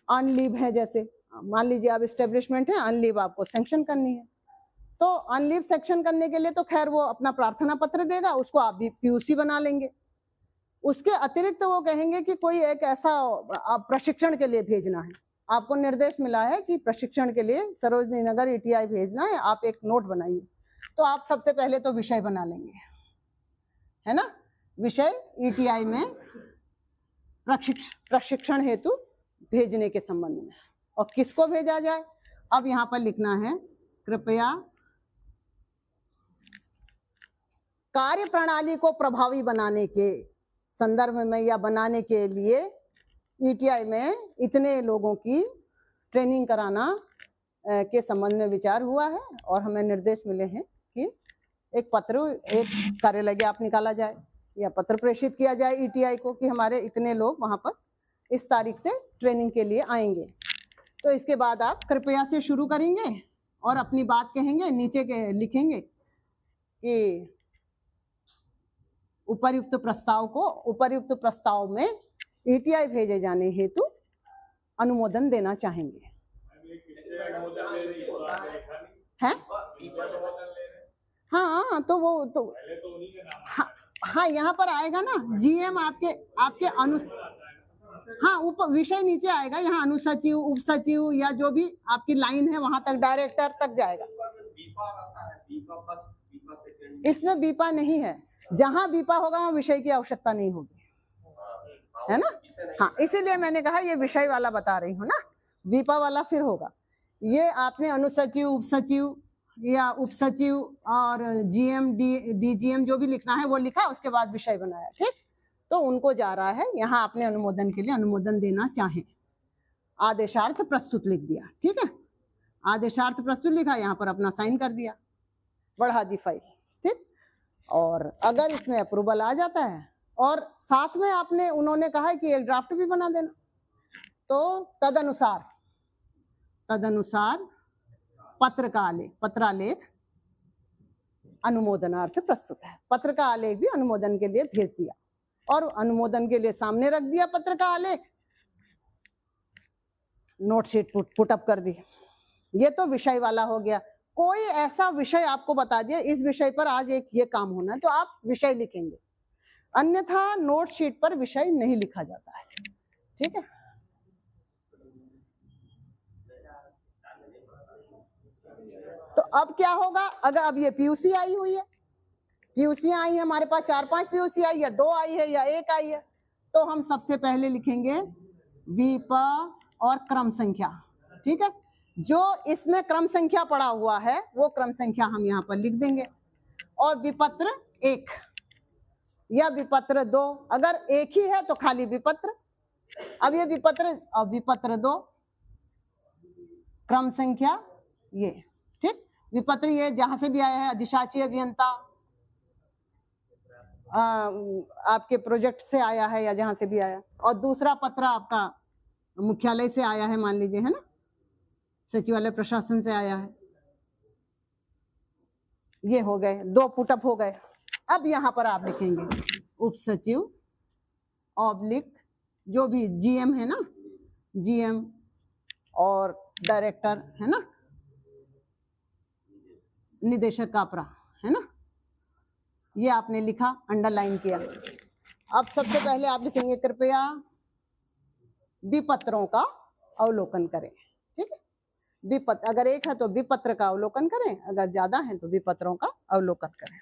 ऑन लीव है जैसे, मान लीजिए आप एस्टेब्लिशमेंट है, अनलीव आपको सैंक्शन करनी है, तो अनलीव सेक्शन करने के लिए तो खैर वो अपना प्रार्थना पत्र देगा, उसको आप भी पीयूसी बना लेंगे। उसके अतिरिक्त वो कहेंगे कि कोई एक ऐसा प्रशिक्षण के लिए भेजना है, आपको निर्देश मिला है कि प्रशिक्षण के लिए सरोजनी नगर ईटीआई भेजना है, आप एक नोट बनाइए। तो आप सबसे पहले तो विषय बना लेंगे, है ना, विषय ईटीआई में प्रशिक्षण हेतु भेजने के संबंध में, और किसको भेजा जाए। अब यहाँ पर लिखना है, कृपया कार्य प्रणाली को प्रभावी बनाने के संदर्भ में या बनाने के लिए ईटीआई में इतने लोगों की ट्रेनिंग कराना के संबंध में विचार हुआ है, और हमें निर्देश मिले हैं कि एक पत्र, एक कार्यालय ज्ञापन निकाला जाए या पत्र प्रेषित किया जाए ईटीआई को कि हमारे इतने लोग वहां पर इस तारीख से ट्रेनिंग के लिए आएंगे। तो इसके बाद आप कृपया से शुरू करेंगे और अपनी बात कहेंगे, नीचे के लिखेंगे कि उपर्युक्त प्रस्ताव में ईटीआई भेजे जाने हेतु अनुमोदन देना चाहेंगे। हैं? हाँ, तो वो तो हाँ यहाँ पर आएगा ना, जीएम आपके हाँ विषय नीचे आएगा, यहाँ अनुसचिव, उप सचिव या जो भी आपकी लाइन है वहां तक, डायरेक्टर तक जाएगा। इसमें बीपा नहीं है, जहां बीपा होगा वहां विषय की आवश्यकता नहीं होगी, है ना। हाँ, इसीलिए मैंने कहा ये विषय वाला बता रही हूँ ना, बीपा वाला फिर होगा। ये आपने अनुसचिव, उप सचिव या उप सचिव और जीएम, डीजीएम जो भी लिखना है वो लिखा, उसके बाद विषय बनाया, ठीक। तो उनको जा रहा है, यहाँ आपने अनुमोदन के लिए अनुमोदन देना चाहें, आदेशार्थ प्रस्तुत लिख दिया, ठीक है। आदेशार्थ प्रस्तुत लिखा, यहाँ पर अपना साइन कर दिया, बढ़ा दी फाइल, ठीक। और अगर इसमें अप्रूवल आ जाता है, और साथ में आपने, उन्होंने कहा है कि एक ड्राफ्ट भी बना देना, तो तदनुसार पत्र का आलेख, पत्रालेख अनुमोदनार्थ प्रस्तुत है। पत्र का आलेख भी अनुमोदन के लिए भेज दिया, और अनुमोदन के लिए सामने रख दिया पत्र का आलेख, नोट शीट पुट अप कर दी। ये तो विषय वाला हो गया। कोई ऐसा विषय आपको बता दिया, इस विषय पर आज एक ये काम होना है, तो आप विषय लिखेंगे, अन्यथा नोट शीट पर विषय नहीं लिखा जाता है, ठीक है। तो अब क्या होगा, अगर अब ये पीयूसी आई हुई है, पीयूसी आई है हमारे पास, 4-5 पीयूसी आई है, 2 आई है या 1 आई है, तो हम सबसे पहले लिखेंगे विप और क्रम संख्या, ठीक है। जो इसमें क्रम संख्या पड़ा हुआ है वो क्रम संख्या हम यहाँ पर लिख देंगे, और विपत्र 1 या विपत्र 2, अगर एक ही है तो खाली विपत्र। अब ये विपत्र 2, क्रम संख्या ये, ठीक। विपत्र ये जहां से भी आया है, अधिशासी अभियंता आपके प्रोजेक्ट से आया है या जहां से भी आया, और दूसरा पत्र आपका मुख्यालय से आया है, मान लीजिए, है ना, सचिवालय प्रशासन से आया है। ये हो गए 2 पुटअप हो गए। अब यहाँ पर आप लिखेंगे उप सचिव ऑब्लिक जो भी जीएम है ना, जीएम और डायरेक्टर है ना, निदेशक कापरा है ना, ये आपने लिखा, अंडरलाइन किया। अब सबसे पहले आप लिखेंगे कृपया विपत्रों का अवलोकन करें, ठीक है। विपत्र अगर एक है तो विपत्र का अवलोकन करें, अगर ज्यादा है तो विपत्रों का अवलोकन करें।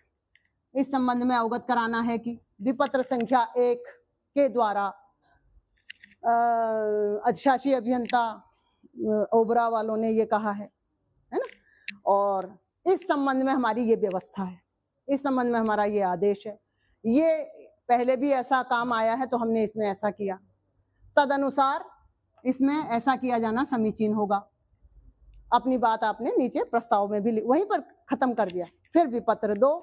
इस संबंध में अवगत कराना है कि विपत्र संख्या 1 के द्वारा अधिशासी अभियंता ओबरा वालों ने ये कहा है ना, और इस संबंध में हमारी ये व्यवस्था है, इस संबंध में हमारा ये आदेश है, ये पहले भी ऐसा काम आया है तो हमने इसमें ऐसा किया, तदनुसार इसमें ऐसा किया जाना समीचीन होगा। अपनी बात आपने नीचे प्रस्ताव में भी वहीं पर खत्म कर दिया। फिर विपत्र 2,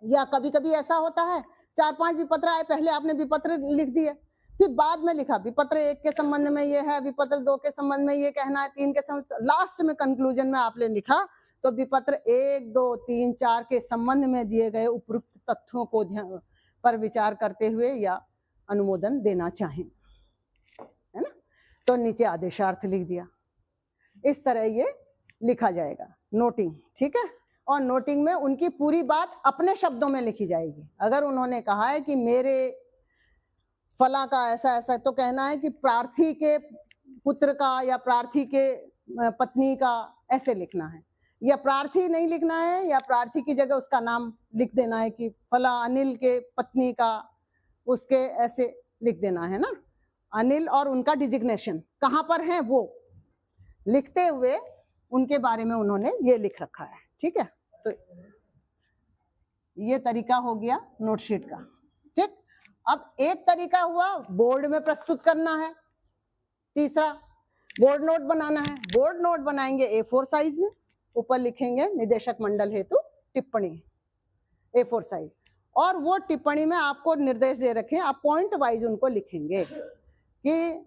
या कभी कभी ऐसा होता है 4-5 विपत्र आए, पहले आपने विपत्र लिख दिए, फिर बाद में लिखा विपत्र 1 के संबंध में ये है, विपत्र 2 के संबंध में ये कहना है, 3 के संबंध, लास्ट में कंक्लूजन में आपने लिखा तो विपत्र 1, 2, 3, 4 के संबंध में दिए गए उपयुक्त तथ्यों को पर विचार करते हुए या अनुमोदन देना चाहें, है ना। तो नीचे आदेशार्थ लिख दिया, इस तरह ये लिखा जाएगा नोटिंग, ठीक है। और नोटिंग में उनकी पूरी बात अपने शब्दों में लिखी जाएगी। अगर उन्होंने कहा है कि मेरे फला का ऐसा ऐसा, तो कहना है कि प्रार्थी के पुत्र का या प्रार्थी के पत्नी का, ऐसे लिखना है। या प्रार्थी नहीं लिखना है, या प्रार्थी की जगह उसका नाम लिख देना है कि फला अनिल के पत्नी का, उसके ऐसे लिख देना है ना। अनिल और उनका डिजिग्नेशन कहाँ पर है वो लिखते हुए उनके बारे में उन्होंने ये लिख रखा है, ठीक है। तो ये तरीका हो गया नोटशीट का, ठीक। अब एक तरीका हुआ बोर्ड में प्रस्तुत करना है। तीसरा बोर्ड नोट बनाना है। बोर्ड नोट बनाएंगे A4 साइज में, ऊपर लिखेंगे निदेशक मंडल हेतु टिप्पणी, A4 साइज। और वो टिप्पणी में आपको निर्देश दे रखे हैं, आप पॉइंट वाइज उनको लिखेंगे कि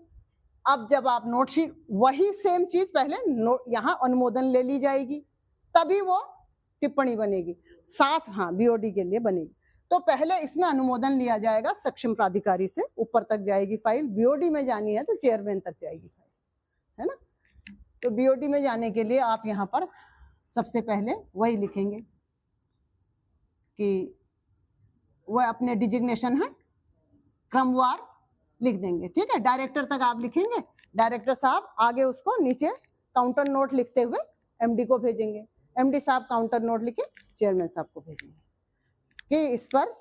अब जब आप नोटशीट, वही सेम चीज पहले यहाँ अनुमोदन ले ली जाएगी, तभी वो टिप्पणी बनेगी साथ, हाँ BOD के लिए बनेगी। तो पहले इसमें अनुमोदन लिया जाएगा सक्षम प्राधिकारी से, ऊपर तक जाएगी फाइल। BOD में जानी है तो चेयरमैन तक जाएगी फाइल, है ना। तो BOD में जाने के लिए आप यहाँ पर सबसे पहले वही लिखेंगे कि वह अपने डिजिग्नेशन है, क्रमवार लिख देंगे, ठीक है। डायरेक्टर तक आप लिखेंगे, डायरेक्टर साहब आगे उसको नीचे काउंटर नोट लिखते हुए MD को भेजेंगे, MD साहब काउंटर नोट लिखे चेयरमैन साहब को भेजेंगे कि इस पर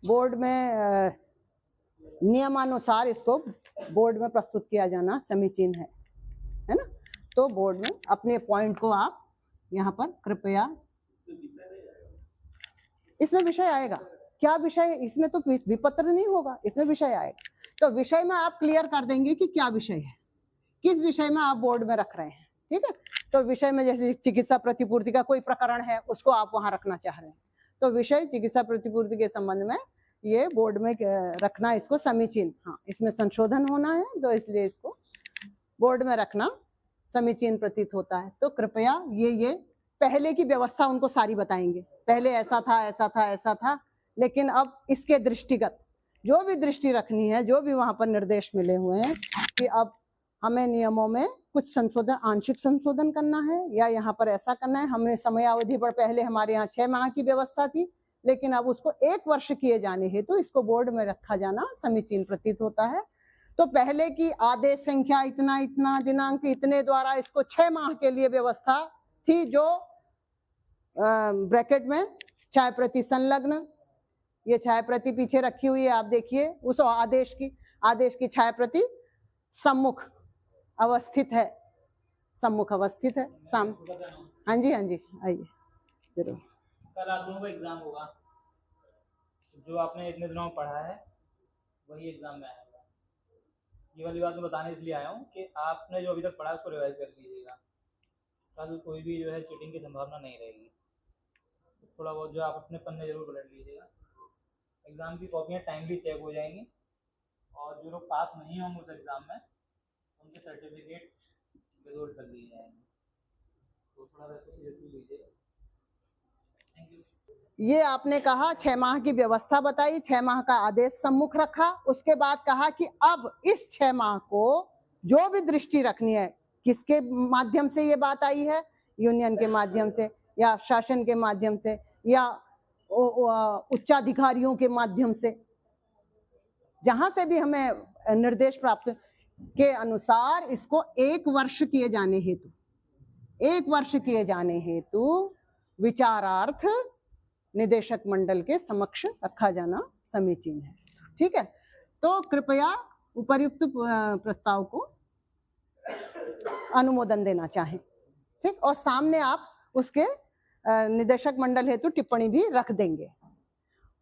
बोर्ड में नियमानुसार इसको बोर्ड में प्रस्तुत किया जाना समीचीन है ना। तो बोर्ड में अपने पॉइंट को आप यहाँ पर कृपया, इसमें विषय आएगा। क्या विषय है इसमें? तो विपत्र नहीं होगा, इसमें विषय आएगा। तो विषय में आप क्लियर कर देंगे कि क्या विषय है, किस विषय में आप बोर्ड में रख रहे हैं, ठीक है। तो विषय में जैसे चिकित्सा प्रतिपूर्ति का कोई प्रकरण है, उसको आप वहां रखना चाह रहे हैं, तो विषय चिकित्सा प्रतिपूर्ति के संबंध में ये बोर्ड में रखना, इसको समीचीन, हाँ इसमें संशोधन होना है, तो इसलिए इसको बोर्ड में रखना समीचीन प्रतीत होता है। तो कृपया ये पहले की व्यवस्था उनको सारी बताएंगे, पहले ऐसा था ऐसा था ऐसा था, लेकिन अब इसके दृष्टिगत जो भी दृष्टि रखनी है, जो भी वहां पर निर्देश मिले हुए हैं कि अब हमें नियमों में कुछ संशोधन, आंशिक संशोधन करना है, या यहाँ पर ऐसा करना है। हमने समयावधि पर पहले हमारे यहाँ 6 माह की व्यवस्था थी, लेकिन अब उसको 1 वर्ष किए जाने हेतु तो इसको बोर्ड में रखा जाना समीचीन प्रतीत होता है। तो पहले की आदेश संख्या इतना इतना दिनांक इतने द्वारा इसको 6 माह के लिए व्यवस्था थी, जो ब्रैकेट में छाया प्रति संलग्न, ये छाया प्रति पीछे रखी हुई है, आप देखिए उस आदेश की छाया प्रति सम्मुख अवस्थित है, सम्मुख अवस्थित है हाँ जी आइए जरूर। कल आप लोगों का एग्जाम होगा, जो आपने इतने दिनों में पढ़ा है वही एग्जाम में आएगा। ये वाली बात मैं बताने इसलिए आया हूँ कि आपने जो अभी तक पढ़ा उसको रिवाइज कर लीजिएगा, कल कोई भी जो है चीटिंग की संभावना नहीं रहेगी। तो थोड़ा बहुत जो आप अपने पन्ने जरूर पलट लीजिएगा। एग्ज़ाम की कॉपियाँ टाइमली चेक हो जाएंगी, और जो लोग पास नहीं होंगे उस एग्ज़ाम में उनके सर्टिफिकेट विरोध कर दिए जाएंगे। तो थोड़ा रेस्पॉन्सिबिलिटी लीजिएगा। Thank you. ये आपने कहा 6 माह की व्यवस्था बताई, 6 माह का आदेश सम्मुख रखा, उसके बाद कहा कि अब इस 6 माह को जो भी दृष्टि रखनी है, किसके माध्यम से ये बात आई है, यूनियन के माध्यम से या शासन के माध्यम से या उच्चाधिकारियों के माध्यम से, जहां से भी हमें निर्देश प्राप्त के अनुसार इसको 1 वर्ष किए जाने हेतु, 1 वर्ष किए जाने हेतु विचारार्थ निदेशक मंडल के समक्ष रखा जाना समीचीन है, ठीक है। तो कृपया उपर्युक्त प्रस्ताव को अनुमोदन देना चाहें, ठीक। और सामने आप उसके निदेशक मंडल हेतु टिप्पणी भी रख देंगे,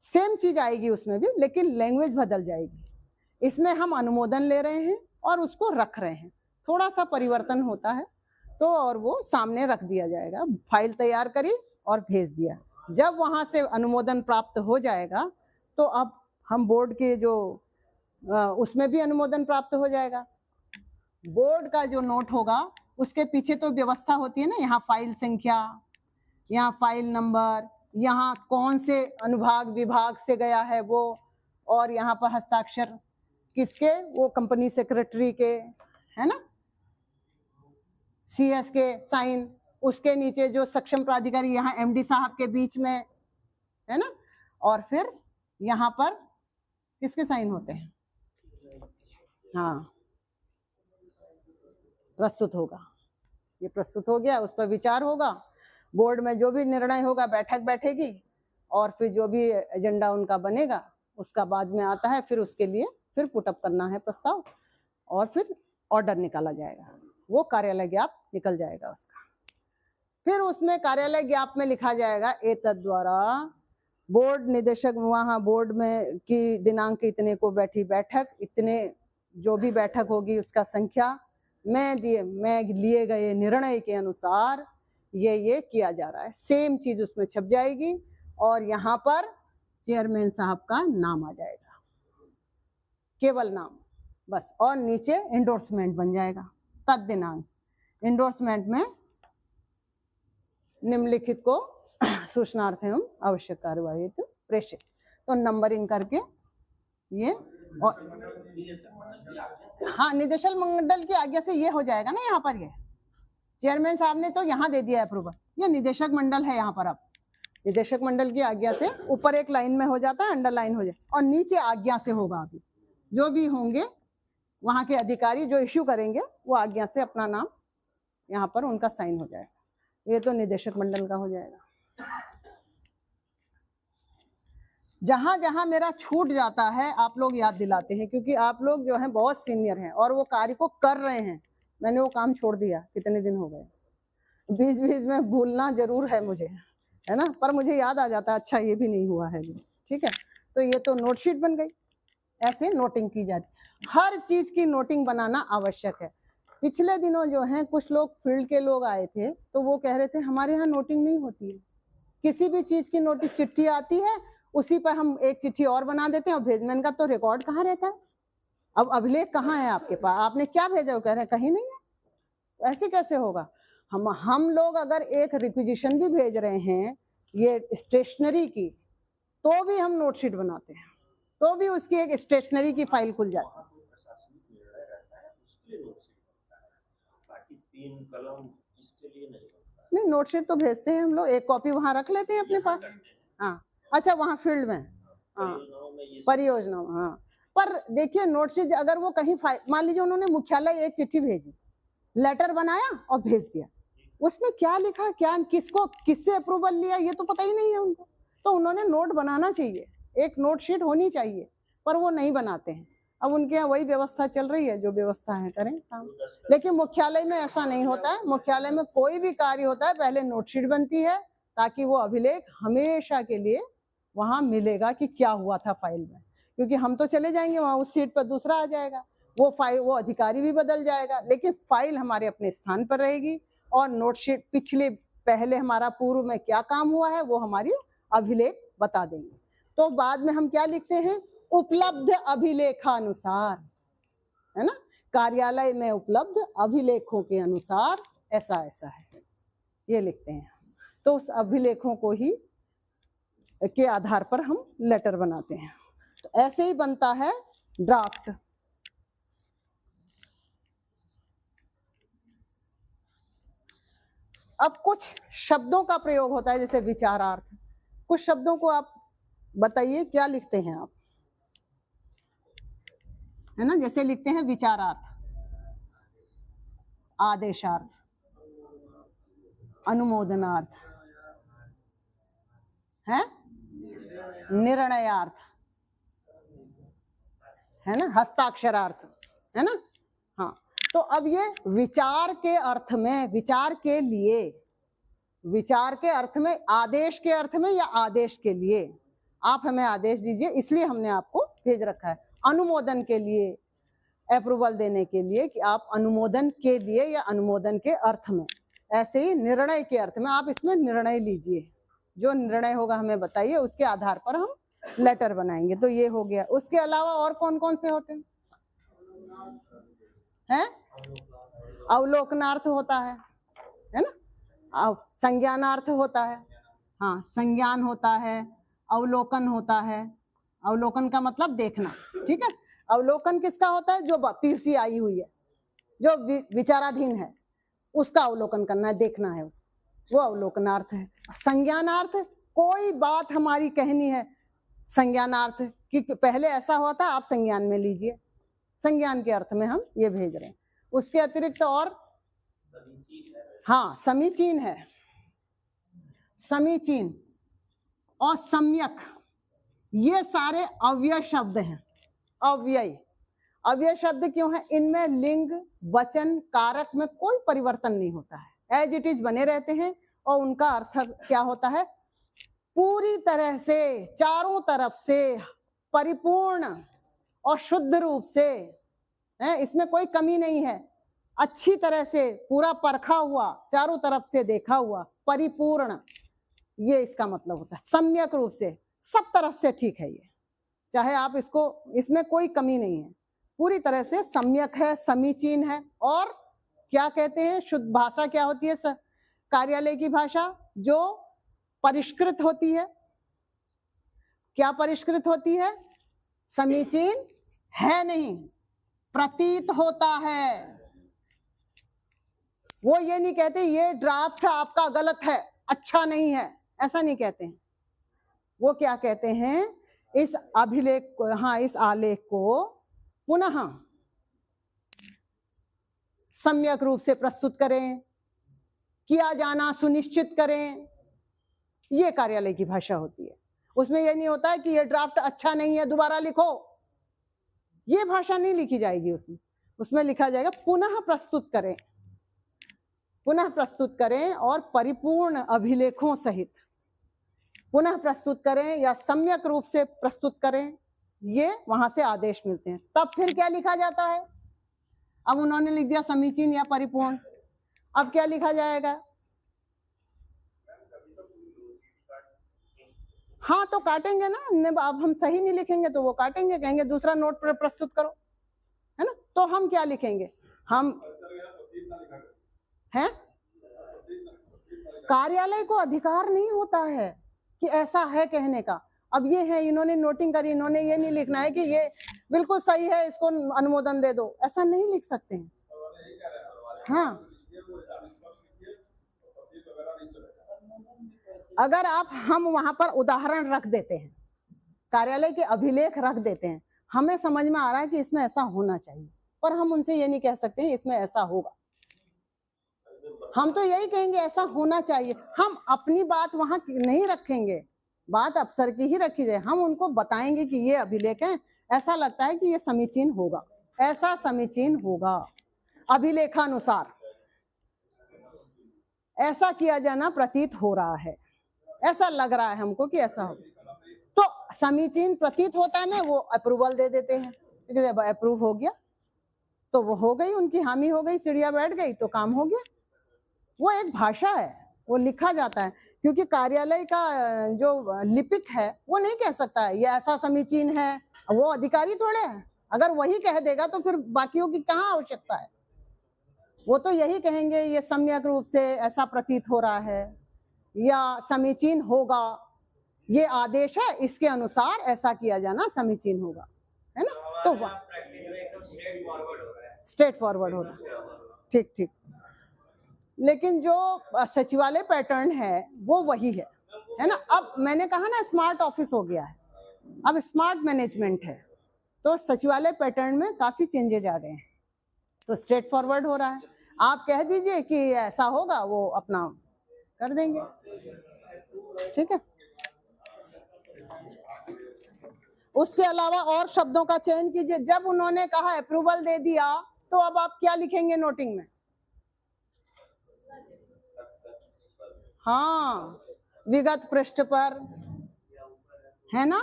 सेम चीज आएगी उसमें भी, लेकिन लैंग्वेज बदल जाएगी। इसमें हम अनुमोदन ले रहे हैं और उसको रख रहे हैं, थोड़ा सा परिवर्तन होता है, तो और वो सामने रख दिया जाएगा। फाइल तैयार करी और भेज दिया, जब वहां से अनुमोदन प्राप्त हो जाएगा तो अब हम बोर्ड के जो उसमें भी अनुमोदन प्राप्त हो जाएगा। बोर्ड का जो नोट होगा उसके पीछे तो व्यवस्था होती है ना, यहाँ फाइल संख्या, यहाँ फाइल नंबर, यहाँ कौन से अनुभाग विभाग से गया है वो, और यहाँ पर हस्ताक्षर किसके, वो कंपनी सेक्रेटरी के, है ना। CS के साइन, उसके नीचे जो सक्षम प्राधिकारी यहाँ MD साहब के बीच में है ना, और फिर यहाँ पर किसके साइन होते हैं? हाँ, प्रस्तुत होगा, ये प्रस्तुत हो गया, उस पर विचार होगा, बोर्ड में जो भी निर्णय होगा बैठक बैठेगी, और फिर जो भी एजेंडा उनका बनेगा उसका बाद में आता है, फिर उसके लिए फिर पुटअप करना है प्रस्ताव, और फिर ऑर्डर निकाला जाएगा, वो कार्यालय ज्ञाप निकल जाएगा उसका। फिर उसमें कार्यालय ज्ञाप में लिखा जाएगा एतद द्वारा बोर्ड निदेशक वहाँ बोर्ड में की दिनांक इतने को बैठी बैठक, इतने जो भी बैठक होगी उसका संख्या, मैं लिए गए निर्णय के अनुसार ये किया जा रहा है। सेम चीज उसमें छप जाएगी और यहाँ पर चेयरमैन साहब का नाम आ जाएगा, केवल नाम बस, और नीचे एंडोर्समेंट बन जाएगा तद दिनांक। एंडोर्समेंट में निम्नलिखित को सूचनार्थ एवं आवश्यक कार्यवाही तो प्रेषित, तो नंबरिंग करके ये, और हाँ निदेशक मंडल की आज्ञा से ये हो जाएगा ना। यहाँ पर ये चेयरमैन साहब ने तो यहाँ दे दिया अप्रूवल, ये निदेशक मंडल है यहाँ पर, अब निदेशक मंडल की आज्ञा से ऊपर एक लाइन में हो जाता है, अंडरलाइन हो जाए, और नीचे आज्ञा से होगा। अभी जो भी होंगे वहाँ के अधिकारी जो इश्यू करेंगे वो आज्ञा से अपना नाम यहाँ पर उनका साइन हो जाएगा, ये तो निदेशक मंडल का हो जाएगा। जहां जहां मेरा छूट जाता है आप लोग याद दिलाते हैं, क्योंकि आप लोग जो हैं बहुत सीनियर हैं और वो कार्य को कर रहे हैं। मैंने वो काम छोड़ दिया, कितने दिन हो गए, बीच बीच में भूलना जरूर है मुझे, है ना, पर मुझे याद आ जाता है अच्छा ये भी नहीं हुआ है, ठीक है। तो ये तो नोटशीट बन गई, ऐसे नोटिंग की जाती, हर चीज की नोटिंग बनाना आवश्यक है। पिछले दिनों जो हैं कुछ लोग फील्ड के लोग आए थे तो वो कह रहे थे हमारे यहाँ नोटिंग नहीं होती है, किसी भी चीज की नोटिंग, चिट्ठी आती है उसी पर हम एक चिट्ठी और बना देते हैं और भेज, मैंने कहा तो रिकॉर्ड कहाँ रहता है, अब अभिलेख कहाँ है आपके पास, आपने क्या भेजा? वो कह रहे हैं कहीं नहीं है। ऐसे कैसे होगा? हम लोग अगर एक रिक्विजिशन भी भेज रहे हैं ये स्टेशनरी की, तो भी हम नोटशीट बनाते हैं, तो भी उसकी एक स्टेशनरी की फाइल खुल जाती है। नहीं, नोटशीट तो भेजते हैं हम लोग, एक कॉपी वहां रख लेते हैं अपने पास। हाँ अच्छा, वहाँ फील्ड में, हाँ परियोजना, हाँ। पर देखिए नोटशीट अगर वो कहीं मान लीजिए उन्होंने मुख्यालय एक चिट्ठी भेजी, लेटर बनाया और भेज दिया, उसमें क्या लिखा, क्या किसको किससे अप्रूवल लिया ये तो पता ही नहीं है उनको, तो उन्होंने नोट बनाना चाहिए, एक नोट शीट होनी चाहिए, पर वो नहीं बनाते हैं। अब उनके यहाँ वही व्यवस्था चल रही है, जो व्यवस्था है करें काम। लेकिन मुख्यालय में ऐसा नहीं होता है, मुख्यालय में कोई भी कार्य होता है पहले नोटशीट बनती है, ताकि वो अभिलेख हमेशा के लिए वहां मिलेगा कि क्या हुआ था फाइल में, क्योंकि हम तो चले जाएंगे वहां, उस सीट पर दूसरा आ जाएगा, वो फाइल, वो अधिकारी भी बदल जाएगा, लेकिन फाइल हमारे अपने स्थान पर रहेगी, और नोटशीट पिछले पहले हमारा पूर्व में क्या काम हुआ है वो हमारी अभिलेख बता देंगे। तो बाद में हम क्या लिखते हैं, उपलब्ध अभिलेखानुसार, है ना, कार्यालय में उपलब्ध अभिलेखों के अनुसार ऐसा ऐसा है, ये लिखते हैं। तो उस अभिलेखों को ही के आधार पर हम लेटर बनाते हैं। तो ऐसे ही बनता है ड्राफ्ट। अब कुछ शब्दों का प्रयोग होता है, जैसे विचारार्थ, कुछ शब्दों को आप बताइए क्या लिखते हैं आप, है ना, जैसे लिखते हैं विचारार्थ, आदेशार्थ, अनुमोदनार्थ, है निर्णयार्थ, है ना, हस्ताक्षरार्थ, है ना। हाँ, तो अब ये विचार के अर्थ में, विचार के लिए, विचार के अर्थ में, आदेश के अर्थ में या आदेश के लिए, आप हमें आदेश दीजिए इसलिए हमने आपको भेज रखा है। अनुमोदन के लिए, अप्रूवल देने के लिए कि आप अनुमोदन के लिए या अनुमोदन के अर्थ में, ऐसे ही निर्णय के अर्थ में आप इसमें निर्णय लीजिए, जो निर्णय होगा हमें बताइए, उसके आधार पर हम लेटर बनाएंगे। तो ये हो गया। उसके अलावा और कौन कौन से होते हैं? हैं? अवलोकनार्थ होता है ना, संज्ञानार्थ होता है, हाँ संज्ञान होता है, अवलोकन होता है, अवलोकन का मतलब देखना, ठीक है। अवलोकन किसका होता है? जो पीसी आई हुई है, जो विचाराधीन है, उसका अवलोकन करना है, देखना है उसको, वो अवलोकनार्थ है। संज्ञानार्थ, कोई बात हमारी कहनी है, संज्ञानार्थ कि पहले ऐसा हुआ था, आप संज्ञान में लीजिए, संज्ञान के अर्थ में हम ये भेज रहे हैं। उसके अतिरिक्त और हाँ, समीचीन है, समीचीन और सम्यक, ये सारे अव्यय शब्द हैं। अव्यय, अव्यय शब्द क्यों है? इनमें लिंग, वचन, कारक में कोई परिवर्तन नहीं होता है, एज इट इज बने रहते हैं। और उनका अर्थ क्या होता है? पूरी तरह से, चारों तरफ से परिपूर्ण और शुद्ध रूप से है, इसमें कोई कमी नहीं है, अच्छी तरह से पूरा परखा हुआ, चारों तरफ से देखा हुआ, परिपूर्ण, ये इसका मतलब होता है। सम्यक रूप से, सब तरफ से ठीक है ये, चाहे आप इसको, इसमें कोई कमी नहीं है, पूरी तरह से सम्यक है, समीचीन है। और क्या कहते हैं? शुद्ध भाषा क्या होती है? कार्यालय की भाषा जो परिष्कृत होती है। क्या परिष्कृत होती है? समीचीन है नहीं, प्रतीत होता है। वो ये नहीं कहते ये ड्राफ्ट आपका गलत है, अच्छा नहीं है, ऐसा नहीं कहते हैं। वो क्या कहते हैं? इस अभिलेख को, हाँ, इस आलेख को पुनः सम्यक रूप से प्रस्तुत करें, किया जाना सुनिश्चित करें, ये कार्यालय की भाषा होती है। उसमें ये नहीं होता है कि ये ड्राफ्ट अच्छा नहीं है, दोबारा लिखो, ये भाषा नहीं लिखी जाएगी उसमें। उसमें लिखा जाएगा पुनः प्रस्तुत करें, पुनः प्रस्तुत करें और परिपूर्ण अभिलेखों सहित पुनः प्रस्तुत करें या सम्यक रूप से प्रस्तुत करें, ये वहां से आदेश मिलते हैं। तब फिर क्या लिखा जाता है? अब उन्होंने लिख दिया समीचीन या परिपूर्ण, अब क्या लिखा जाएगा? हाँ, तो काटेंगे ना, अब हम सही नहीं लिखेंगे तो वो काटेंगे, कहेंगे दूसरा नोट प्रस्तुत करो, है ना। तो हम क्या लिखेंगे? हम हैं, कार्यालय को अधिकार नहीं होता है कि ऐसा है कहने का। अब ये है, इन्होंने नोटिंग करी, इन्होंने ये नहीं लिखना है कि ये बिल्कुल सही है, इसको अनुमोदन दे दो, ऐसा नहीं लिख सकते हैं। हाँ, अगर हम वहां पर उदाहरण रख देते हैं, कार्यालय के अभिलेख रख देते हैं, हमें समझ में आ रहा है कि इसमें ऐसा होना चाहिए, पर हम उनसे ये नहीं कह सकते इसमें ऐसा होगा। हम तो यही कहेंगे ऐसा होना चाहिए। हम अपनी बात वहां नहीं रखेंगे, बात अफसर की ही रखी जाए। हम उनको बताएंगे कि ये अभिलेख है, ऐसा लगता है कि ये समीचीन होगा, ऐसा समीचीन होगा, अभिलेखानुसार ऐसा किया जाना प्रतीत हो रहा है, ऐसा लग रहा है हमको कि ऐसा हो, तो समीचीन प्रतीत होता है ना, वो अप्रूवल दे देते हैं, क्योंकि अप्रूव हो गया तो वो हो गई, उनकी हामी हो गई, चिड़िया बैठ गई तो काम हो गया। वो एक भाषा है, वो लिखा जाता है, क्योंकि कार्यालय का जो लिपिक है वो नहीं कह सकता है ये ऐसा समीचीन है, वो अधिकारी थोड़े है। अगर वही कह देगा तो फिर बाकियों की कहाँ आवश्यकता है। वो तो यही कहेंगे ये सम्यक रूप से ऐसा प्रतीत हो रहा है या समीचीन होगा, ये आदेश है, इसके अनुसार ऐसा किया जाना समीचीन होगा, है ना। तो स्ट्रेट फॉरवर्ड हो रहा है, ठीक ठीक। लेकिन जो सचिवालय पैटर्न है वो वही है ना। अब मैंने कहा ना स्मार्ट ऑफिस हो गया है, अब स्मार्ट मैनेजमेंट है, तो सचिवालय पैटर्न में काफी चेंजेज आ गए हैं, तो स्ट्रेट फॉरवर्ड हो रहा है। आप कह दीजिए कि ऐसा होगा, वो अपना कर देंगे, ठीक है। उसके अलावा और शब्दों का चयन कीजिए। जब उन्होंने कहा अप्रूवल दे दिया तो अब आप क्या लिखेंगे नोटिंग में? हाँ, विगत पृष्ठ पर, है ना,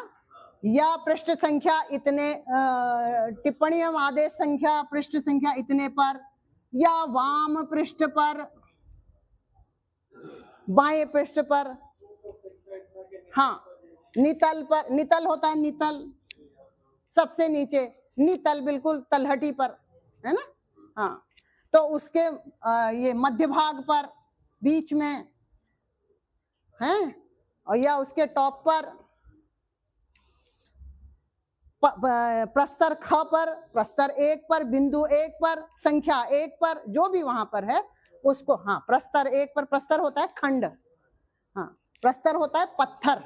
या पृष्ठ संख्या इतने, टिप्पणी एवं आदेश संख्या पृष्ठ संख्या इतने पर, या वाम पृष्ठ पर, बाएं पृष्ठ पर, हाँ, नितल पर, नितल होता है, नितल सबसे नीचे, नितल बिल्कुल तलहटी पर, है ना। हाँ, तो उसके ये मध्य भाग पर, बीच में हैं, और या उसके टॉप पर, प्रस्तर ख पर, प्रस्तर 1 पर, बिंदु 1 पर, संख्या 1 पर, जो भी वहां पर है उसको, हाँ प्रस्तर, एक पर प्रस्तर होता है खंड, हाँ प्रस्तर होता है पत्थर,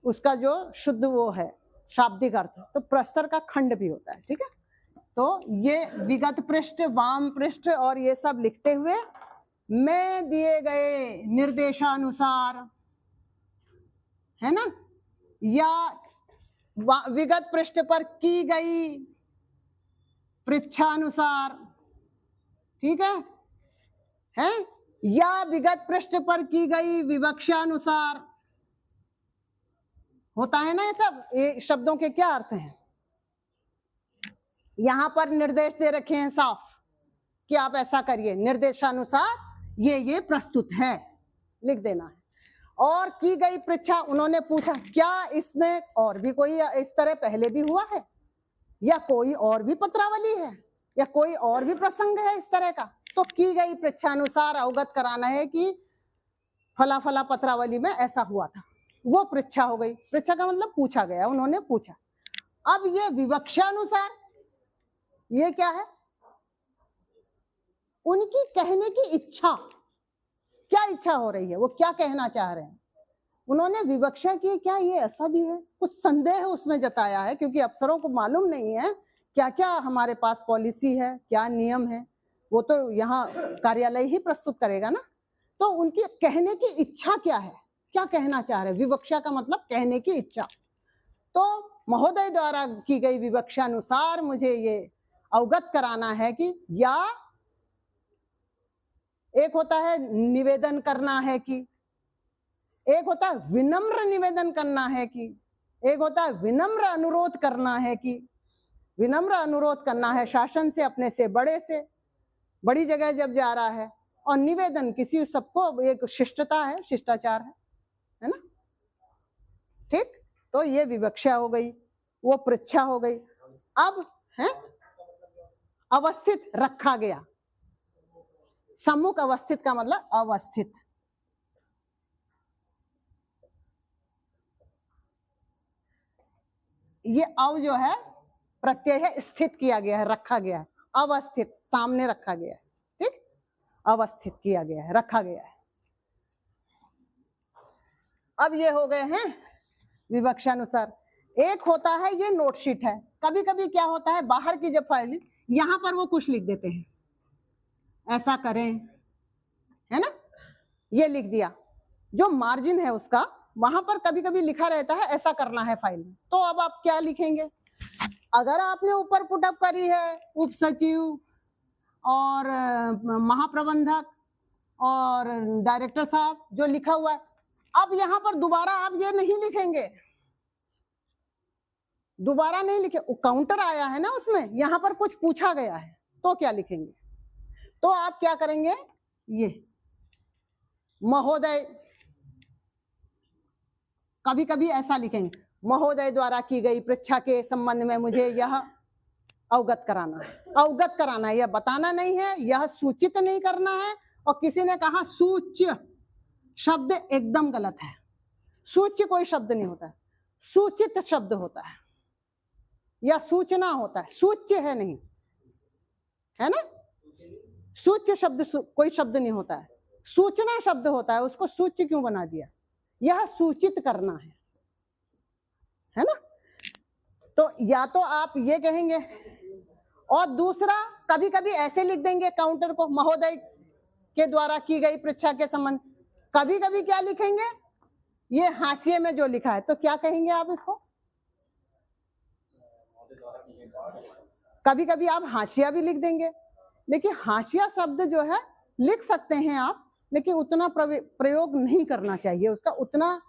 उसका जो शुद्ध वो है शाब्दिक अर्थ, तो प्रस्तर का खंड भी होता है, ठीक है। तो ये विगत पृष्ठ, वाम पृष्ठ और ये सब लिखते हुए मैं दिए गए निर्देशानुसार, है ना, या विगत पृष्ठ पर की गई पृच्छानुसार, ठीक है, या विगत पृष्ठ पर की गई विवक्षानुसार, होता है ना ये सब। ये शब्दों के क्या अर्थ हैं? यहां पर निर्देश दे रखे हैं साफ कि आप ऐसा करिए, निर्देशानुसार ये प्रस्तुत है, लिख देना है। और की गई पृच्छा, उन्होंने पूछा क्या इसमें और भी कोई इस तरह पहले भी हुआ है, या कोई और भी पत्रावली है, या कोई और भी प्रसंग है इस तरह का। तो की गई पृच्छानुसार अवगत कराना है कि फला फला पत्रावली में ऐसा हुआ था, वो पृच्छा हो गई। पृच्छा का मतलब पूछा गया, उन्होंने पूछा। अब ये विवक्षानुसार, ये क्या है? उनकी कहने की इच्छा, क्या इच्छा हो रही है, वो क्या कहना चाह रहे हैं, उन्होंने विवक्षा की। क्या ये ऐसा भी है? कुछ संदेह उसमें जताया है, क्योंकि अफसरों को मालूम नहीं है क्या क्या हमारे पास पॉलिसी है, क्या नियम है, वो तो यहाँ कार्यालय ही प्रस्तुत करेगा ना। तो उनकी कहने की इच्छा क्या है, क्या कहना चाह रहे हैं? विवक्षा का मतलब कहने की इच्छा। तो महोदय द्वारा की गई विवक्षा अनुसार मुझे ये अवगत कराना है कि, या एक होता है निवेदन करना है कि, एक होता है विनम्र निवेदन करना है कि, एक होता है विनम्र अनुरोध करना है कि। विनम्र अनुरोध करना है शासन से, अपने से बड़े से, बड़ी जगह जब जा रहा है, और निवेदन किसी सबको, एक शिष्टता है, शिष्टाचार है ना, ठीक। तो ये विवक्षा हो गई, वो पृच्छा हो गई। अब है अवस्थित, रखा गया। सम्मुख अवस्थित का मतलब अवस्थित। ये अव जो है प्रत्यय है, स्थित किया गया है, रखा गया है। अवस्थित सामने रखा गया है, ठीक, अवस्थित किया गया है, रखा गया है। अब ये हो गए हैं विवक्षानुसार। एक होता है ये नोटशीट है। कभी कभी क्या होता है, बाहर की जब फाइल, यहां पर वो कुछ लिख देते हैं, ऐसा करें, है ना, ये लिख दिया। जो मार्जिन है उसका, वहां पर कभी कभी लिखा रहता है ऐसा करना है फाइल में। तो अब आप क्या लिखेंगे? अगर आपने ऊपर पुटअप करी है उप सचिव और महाप्रबंधक और डायरेक्टर साहब जो लिखा हुआ है, अब यहां पर दोबारा आप ये नहीं लिखेंगे, दोबारा नहीं लिखे। काउंटर आया है ना उसमें, यहां पर कुछ पूछा गया है, तो क्या लिखेंगे? तो आप क्या करेंगे, ये महोदय, कभी कभी ऐसा लिखेंगे, महोदय द्वारा की गई परीक्षा के संबंध में मुझे यह अवगत कराना है। अवगत कराना है, यह बताना नहीं है, यह सूचित नहीं करना है। और किसी ने कहा सूच्य शब्द, एकदम गलत है। सूच्य कोई शब्द नहीं होता है, सूचित शब्द होता है या सूचना होता है, सूच्य है नहीं, है ना। सूच्य शब्द कोई शब्द नहीं होता है, सूचना शब्द होता है। उसको सूच्य क्यों बना दिया? यह सूचित करना है ना। तो या तो आप ये कहेंगे, और दूसरा कभी कभी ऐसे लिख देंगे काउंटर को, महोदय के द्वारा की गई परीक्षा के संबंध। कभी कभी क्या लिखेंगे, ये हाशिए में जो लिखा है, तो क्या कहेंगे आप इसको? कभी कभी आप हाशिया भी लिख देंगे, लेकिन हाशिया शब्द जो है लिख सकते हैं आप, लेकिन उतना प्रयोग नहीं करना चाहिए, उसका उतना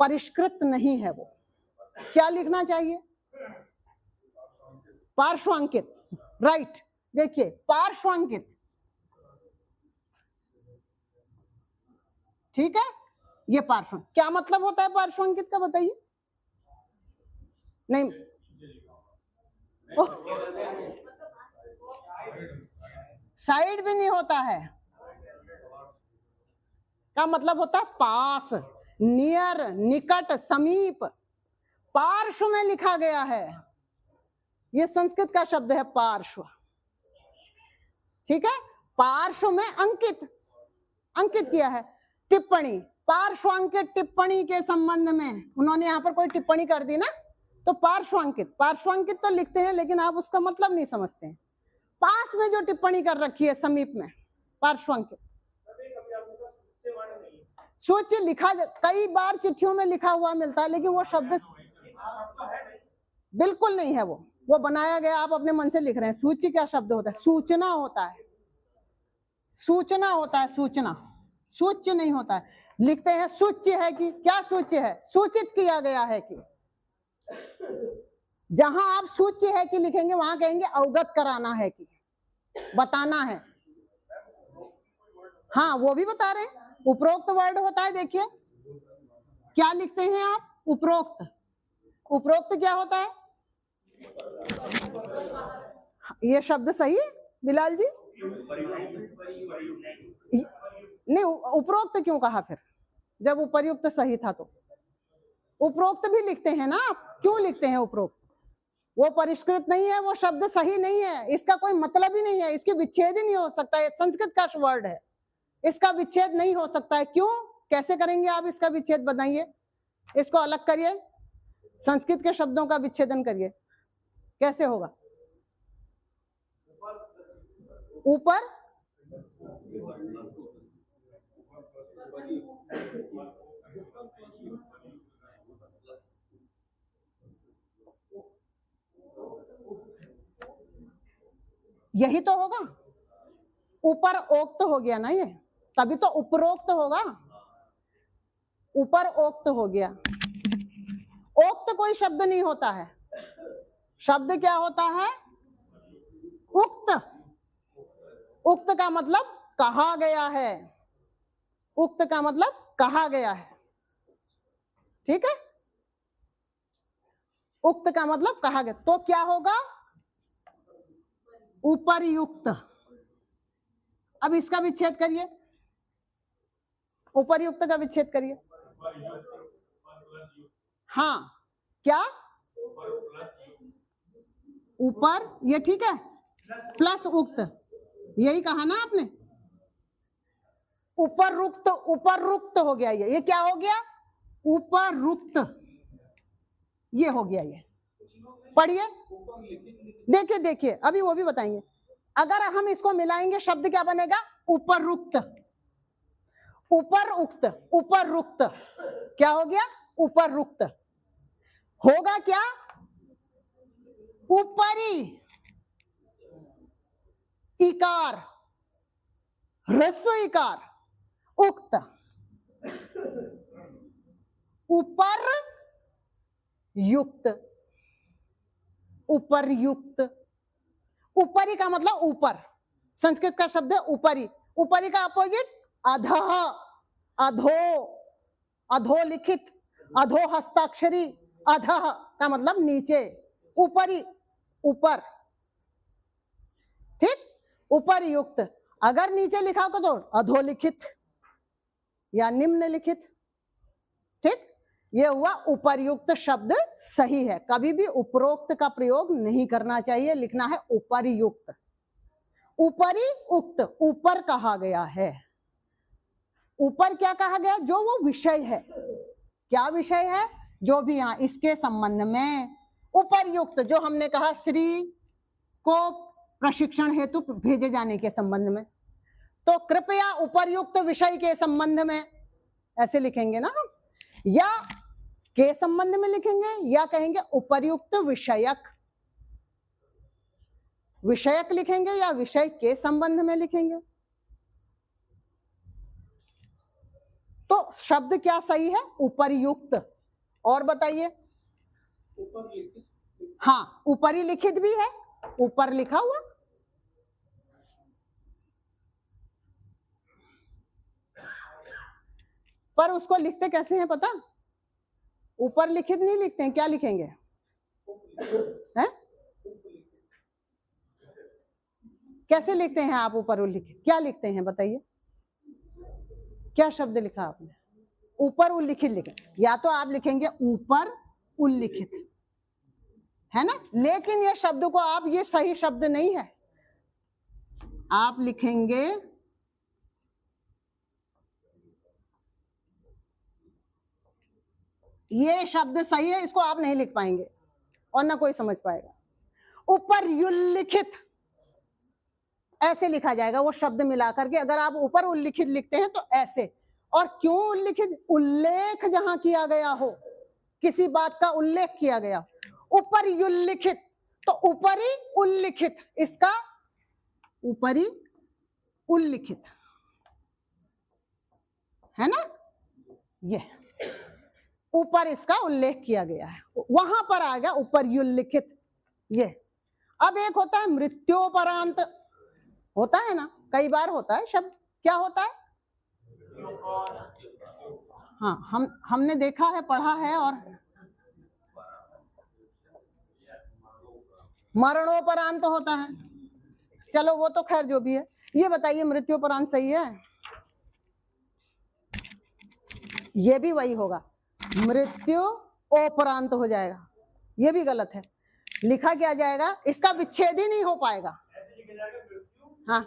परिष्कृत नहीं है वो। क्या लिखना चाहिए? पार्श्वांकित, राइट। देखिए पार्श्वांकित, ठीक है। ये पार्श्व क्या मतलब होता है पार्श्वांकित का, बताइए। नहीं, साइड भी नहीं होता है, का मतलब होता है पास, नियर, निकट, समीप। पार्श्व में लिखा गया है, ये संस्कृत का शब्द है पार्श्व, ठीक है। पार्श्व में अंकित, अंकित किया है। टिप्पणी, पार्श्वांकित टिप्पणी के संबंध में उन्होंने यहाँ पर कोई टिप्पणी कर दी ना, तो पार्श्वांकित, पार्श्वांकित तो लिखते हैं लेकिन आप उसका मतलब नहीं समझते हैं। पास में जो टिप्पणी कर रखी है समीप में, पार्श्वांकित। सूच्य लिखा कई बार चिट्ठियों में लिखा हुआ मिलता है, लेकिन वो शब्द बिल्कुल नहीं है, वो बनाया गया, आप अपने मन से लिख रहे हैं। सूच्य क्या शब्द होता है? सूचना होता है, सूचना होता है, सूचना, सूच्य नहीं होता है। लिखते हैं सूच्य है कि, क्या सूच्य है? सूचित किया गया है कि। जहां आप सूच्य है कि लिखेंगे वहां कहेंगे अवगत कराना है कि, बताना है। हाँ, वो भी बता रहे हैं। उपरोक्त वर्ड होता है, देखिए क्या लिखते हैं आप? उपरोक्त। उपरोक्त क्या होता है? ये शब्द सही है बिलाल जी? नहीं, उपरोक्त क्यों कहा फिर, जब उपर्युक्त सही था तो? उपरोक्त भी लिखते हैं ना आप, क्यों लिखते हैं उपरोक्त? वो परिष्कृत नहीं है, वो शब्द सही नहीं है, इसका कोई मतलब ही नहीं है, इसके विच्छेद ही नहीं हो सकता है। संस्कृत का वर्ड है, इसका विच्छेद नहीं हो सकता है। क्यों? कैसे करेंगे आप इसका विच्छेद? बताइए, इसको अलग करिए, संस्कृत के शब्दों का विच्छेदन करिए, कैसे होगा? ऊपर, यही तो होगा। ऊपर ओक्त हो गया ना ये, तभी तो उपरोक्त होगा। ऊपर ओक्त हो गया। ओक्त कोई शब्द नहीं होता है, शब्द क्या होता है? उक्त। उक्त का मतलब कहा गया है, उक्त का मतलब कहा गया है, ठीक है? उक्त का मतलब कहा गया, तो क्या होगा? उपर्युक्त। अब इसका विच्छेद करिए, उपर्युक्त का विच्छेद करिए। हाँ, क्या? ऊपर, ये ठीक है, प्लस उक्त, यही कहा ना आपने? उपरुक्त, उपरुक्त हो गया ये क्या हो गया? उपरुक्त, ये हो गया। ये पढ़िए, देखिए देखिए, अभी वो भी बताएंगे। अगर हम इसको मिलाएंगे शब्द क्या बनेगा? उपरुक्त, उपरुक्त, उपरुक्त क्या हो गया? उपरुक्त। होगा क्या? ऊपरी इकार, ह्रस्व इकार, उक्त, ऊपर युक्त, उपर्युक्त। ऊपरी का मतलब ऊपर, संस्कृत का शब्द है ऊपरी। ऊपरी का अपोजिट अधः, अधो, अधोलिखित, अधो हस्ताक्षरी, अधः का मतलब नीचे, ऊपरी, ऊपर, ठीक? उपर्युक्त। अगर नीचे लिखा हो तो अधोलिखित या निम्नलिखित, ठीक? ये हुआ उपर्युक्त शब्द सही है। कभी भी उपरोक्त का प्रयोग नहीं करना चाहिए, लिखना है उपर्युक्त। ऊपरी उक्त, ऊपर कहा गया है। ऊपर क्या कहा गया? जो वो विषय है। क्या विषय है? जो भी यहाँ इसके संबंध में उपर्युक्त, जो हमने कहा श्री को प्रशिक्षण हेतु भेजे जाने के संबंध में, तो कृपया उपर्युक्त विषय के संबंध में, ऐसे लिखेंगे ना हम, या के संबंध में लिखेंगे, या कहेंगे उपर्युक्त विषयक, विषयक लिखेंगे या विषय के संबंध में लिखेंगे। तो शब्द क्या सही है? उपर्युक्त। और बताइए। हाँ, ऊपरी लिखित भी है, ऊपर लिखा हुआ। पर उसको लिखते कैसे हैं पता? ऊपर लिखित नहीं लिखते हैं, क्या लिखेंगे? हैं? कैसे लिखते हैं आप ऊपर उल्लिखित? क्या लिखते हैं बताइए? क्या शब्द लिखा आपने? ऊपर उल्लिखित लिखे, या तो आप लिखेंगे ऊपर उल्लिखित, है ना? लेकिन ये शब्द को आप, ये सही शब्द नहीं है। आप लिखेंगे ये शब्द सही है, इसको आप नहीं लिख पाएंगे और ना कोई समझ पाएगा। ऊपर उल्लिखित ऐसे लिखा जाएगा, वो शब्द मिलाकर के। अगर आप ऊपर उल्लिखित लिखते हैं तो ऐसे। और क्यों उल्लिखित? उल्लेख जहां किया गया हो, किसी बात का उल्लेख किया गया हो। ऊपर उल्लिखित तो ऊपरी उल्लिखित, इसका ऊपरी उल्लिखित है ना, ये ऊपर इसका उल्लेख किया गया है, वहां पर आ गया ऊपर उल्लिखित ये। अब एक होता है मृत्योपरांत, होता है ना, कई बार होता है शब्द, क्या होता है? हाँ, हमने देखा है, पढ़ा है। और मरणोपरांत होता है। चलो वो तो खैर जो भी है, ये बताइए मृत्योपरांत सही है? ये भी वही होगा, मृत्यु उपरांत हो जाएगा, ये भी गलत है। लिखा क्या जाएगा? इसका विच्छेद ही नहीं हो पाएगा। हाँ,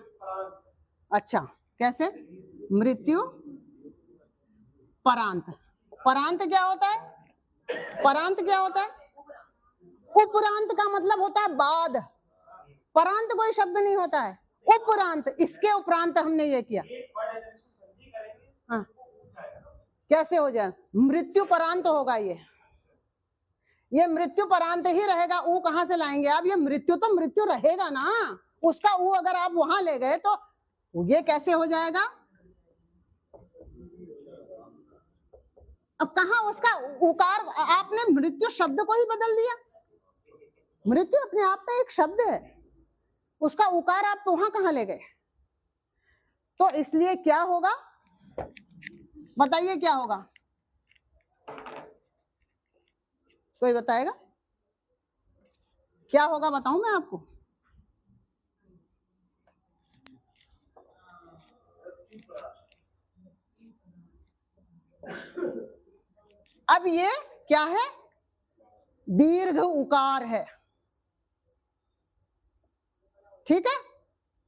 अच्छा, कैसे? मृत्यु परांत। परांत क्या होता है? परांत क्या होता है? उपरांत का मतलब होता है बाद। परांत कोई शब्द नहीं होता है, उपरांत, इसके उपरांत हमने ये किया। हाँ, कैसे हो जाए? मृत्यु परांत होगा ये मृत्यु परांत ही रहेगा। ऊ कहां से लाएंगे आप? ये मृत्यु तो मृत्यु रहेगा ना, उसका ऊ अगर आप वहां ले गए तो ये कैसे हो जाएगा? अब कहा उसका उकार, आपने मृत्यु शब्द को ही बदल दिया। मृत्यु अपने आप में एक शब्द है, उसका उकार आप वहां कहां ले गए? तो इसलिए क्या होगा, बताइए क्या होगा? कोई बताएगा क्या होगा? बताऊं मैं आपको? अब ये क्या है? दीर्घ उकार है, ठीक है,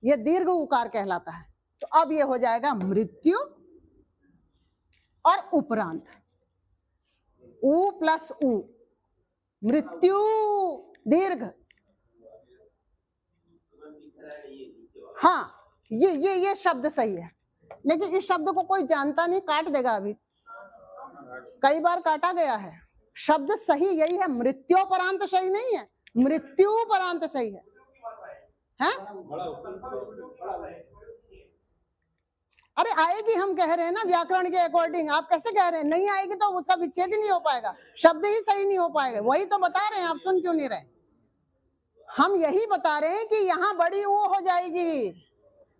ये दीर्घ उकार कहलाता है। तो अब ये हो जाएगा मृत्यु और उपरांत, ऊ प्लस ऊ, मृत्यु दीर्घ। हाँ, ये शब्द सही है, लेकिन इस शब्द को कोई जानता नहीं, काट देगा। अभी कई बार काटा गया है। शब्द सही यही है, मृत्योपरांत सही नहीं है, मृत्युपरांत सही है, हैं? अरे आएगी, हम कह रहे हैं ना व्याकरण के अकॉर्डिंग। आप कैसे कह रहे हैं नहीं आएगी? तो उसका विच्छेद ही नहीं हो पाएगा, शब्द ही सही नहीं हो पाएगा। वही तो बता रहे हैं, आप सुन क्यों नहीं रहे? हम यही बता रहे हैं कि यहाँ बड़ी ऊ हो जाएगी,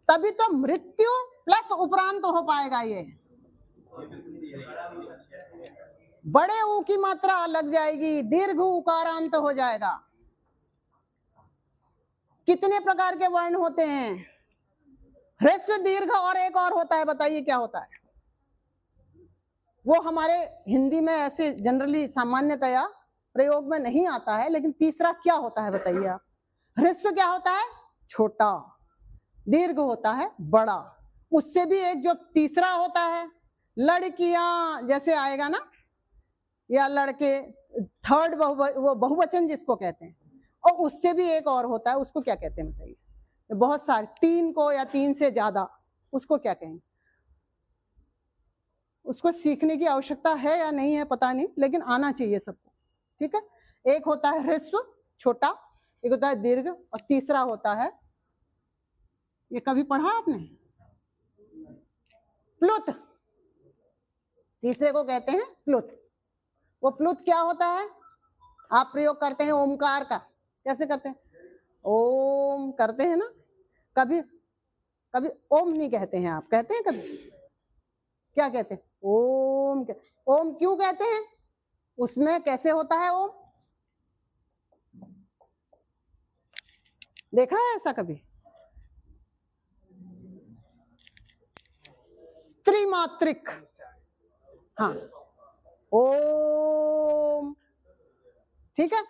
तभी तो मृत्यु प्लस उपरांत हो पाएगा। ये बड़े ऊ की मात्रा लग जाएगी, दीर्घ उकारांत हो जाएगा। कितने प्रकार के वर्ण होते हैं? ह्रस्व, दीर्घ और एक और होता है, बताइए क्या होता है? वो हमारे हिंदी में ऐसे जनरली सामान्यतया प्रयोग में नहीं आता है, लेकिन तीसरा क्या होता है बताइए आप? ह्रस्व क्या होता है? छोटा। दीर्घ होता है बड़ा। उससे भी एक जो तीसरा होता है, लड़कियां जैसे आएगा ना, या लड़के, थर्ड वो बहुवचन जिसको कहते हैं। और उससे भी एक और होता है, उसको क्या कहते हैं बताइए? बहुत सारे, तीन को या तीन से ज्यादा, उसको क्या कहेंगे? उसको सीखने की आवश्यकता है या नहीं है पता नहीं, लेकिन आना चाहिए सबको, ठीक है। एक होता है ह्रस्व छोटा, एक होता है दीर्घ, और तीसरा होता है, ये कभी पढ़ा आपने? प्लुत। तीसरे को कहते हैं प्लुत। वो प्लुत क्या होता है? आप प्रयोग करते हैं ओमकार का, कैसे करते हैं? ओम करते हैं ना, कभी कभी ओम नहीं कहते हैं, आप कहते हैं कभी? क्या कहते हैं? ओम। ओम क्यों कहते हैं? उसमें कैसे होता है ओम? देखा है ऐसा कभी? त्रिमात्रिक। हाँ, ओम, ठीक है।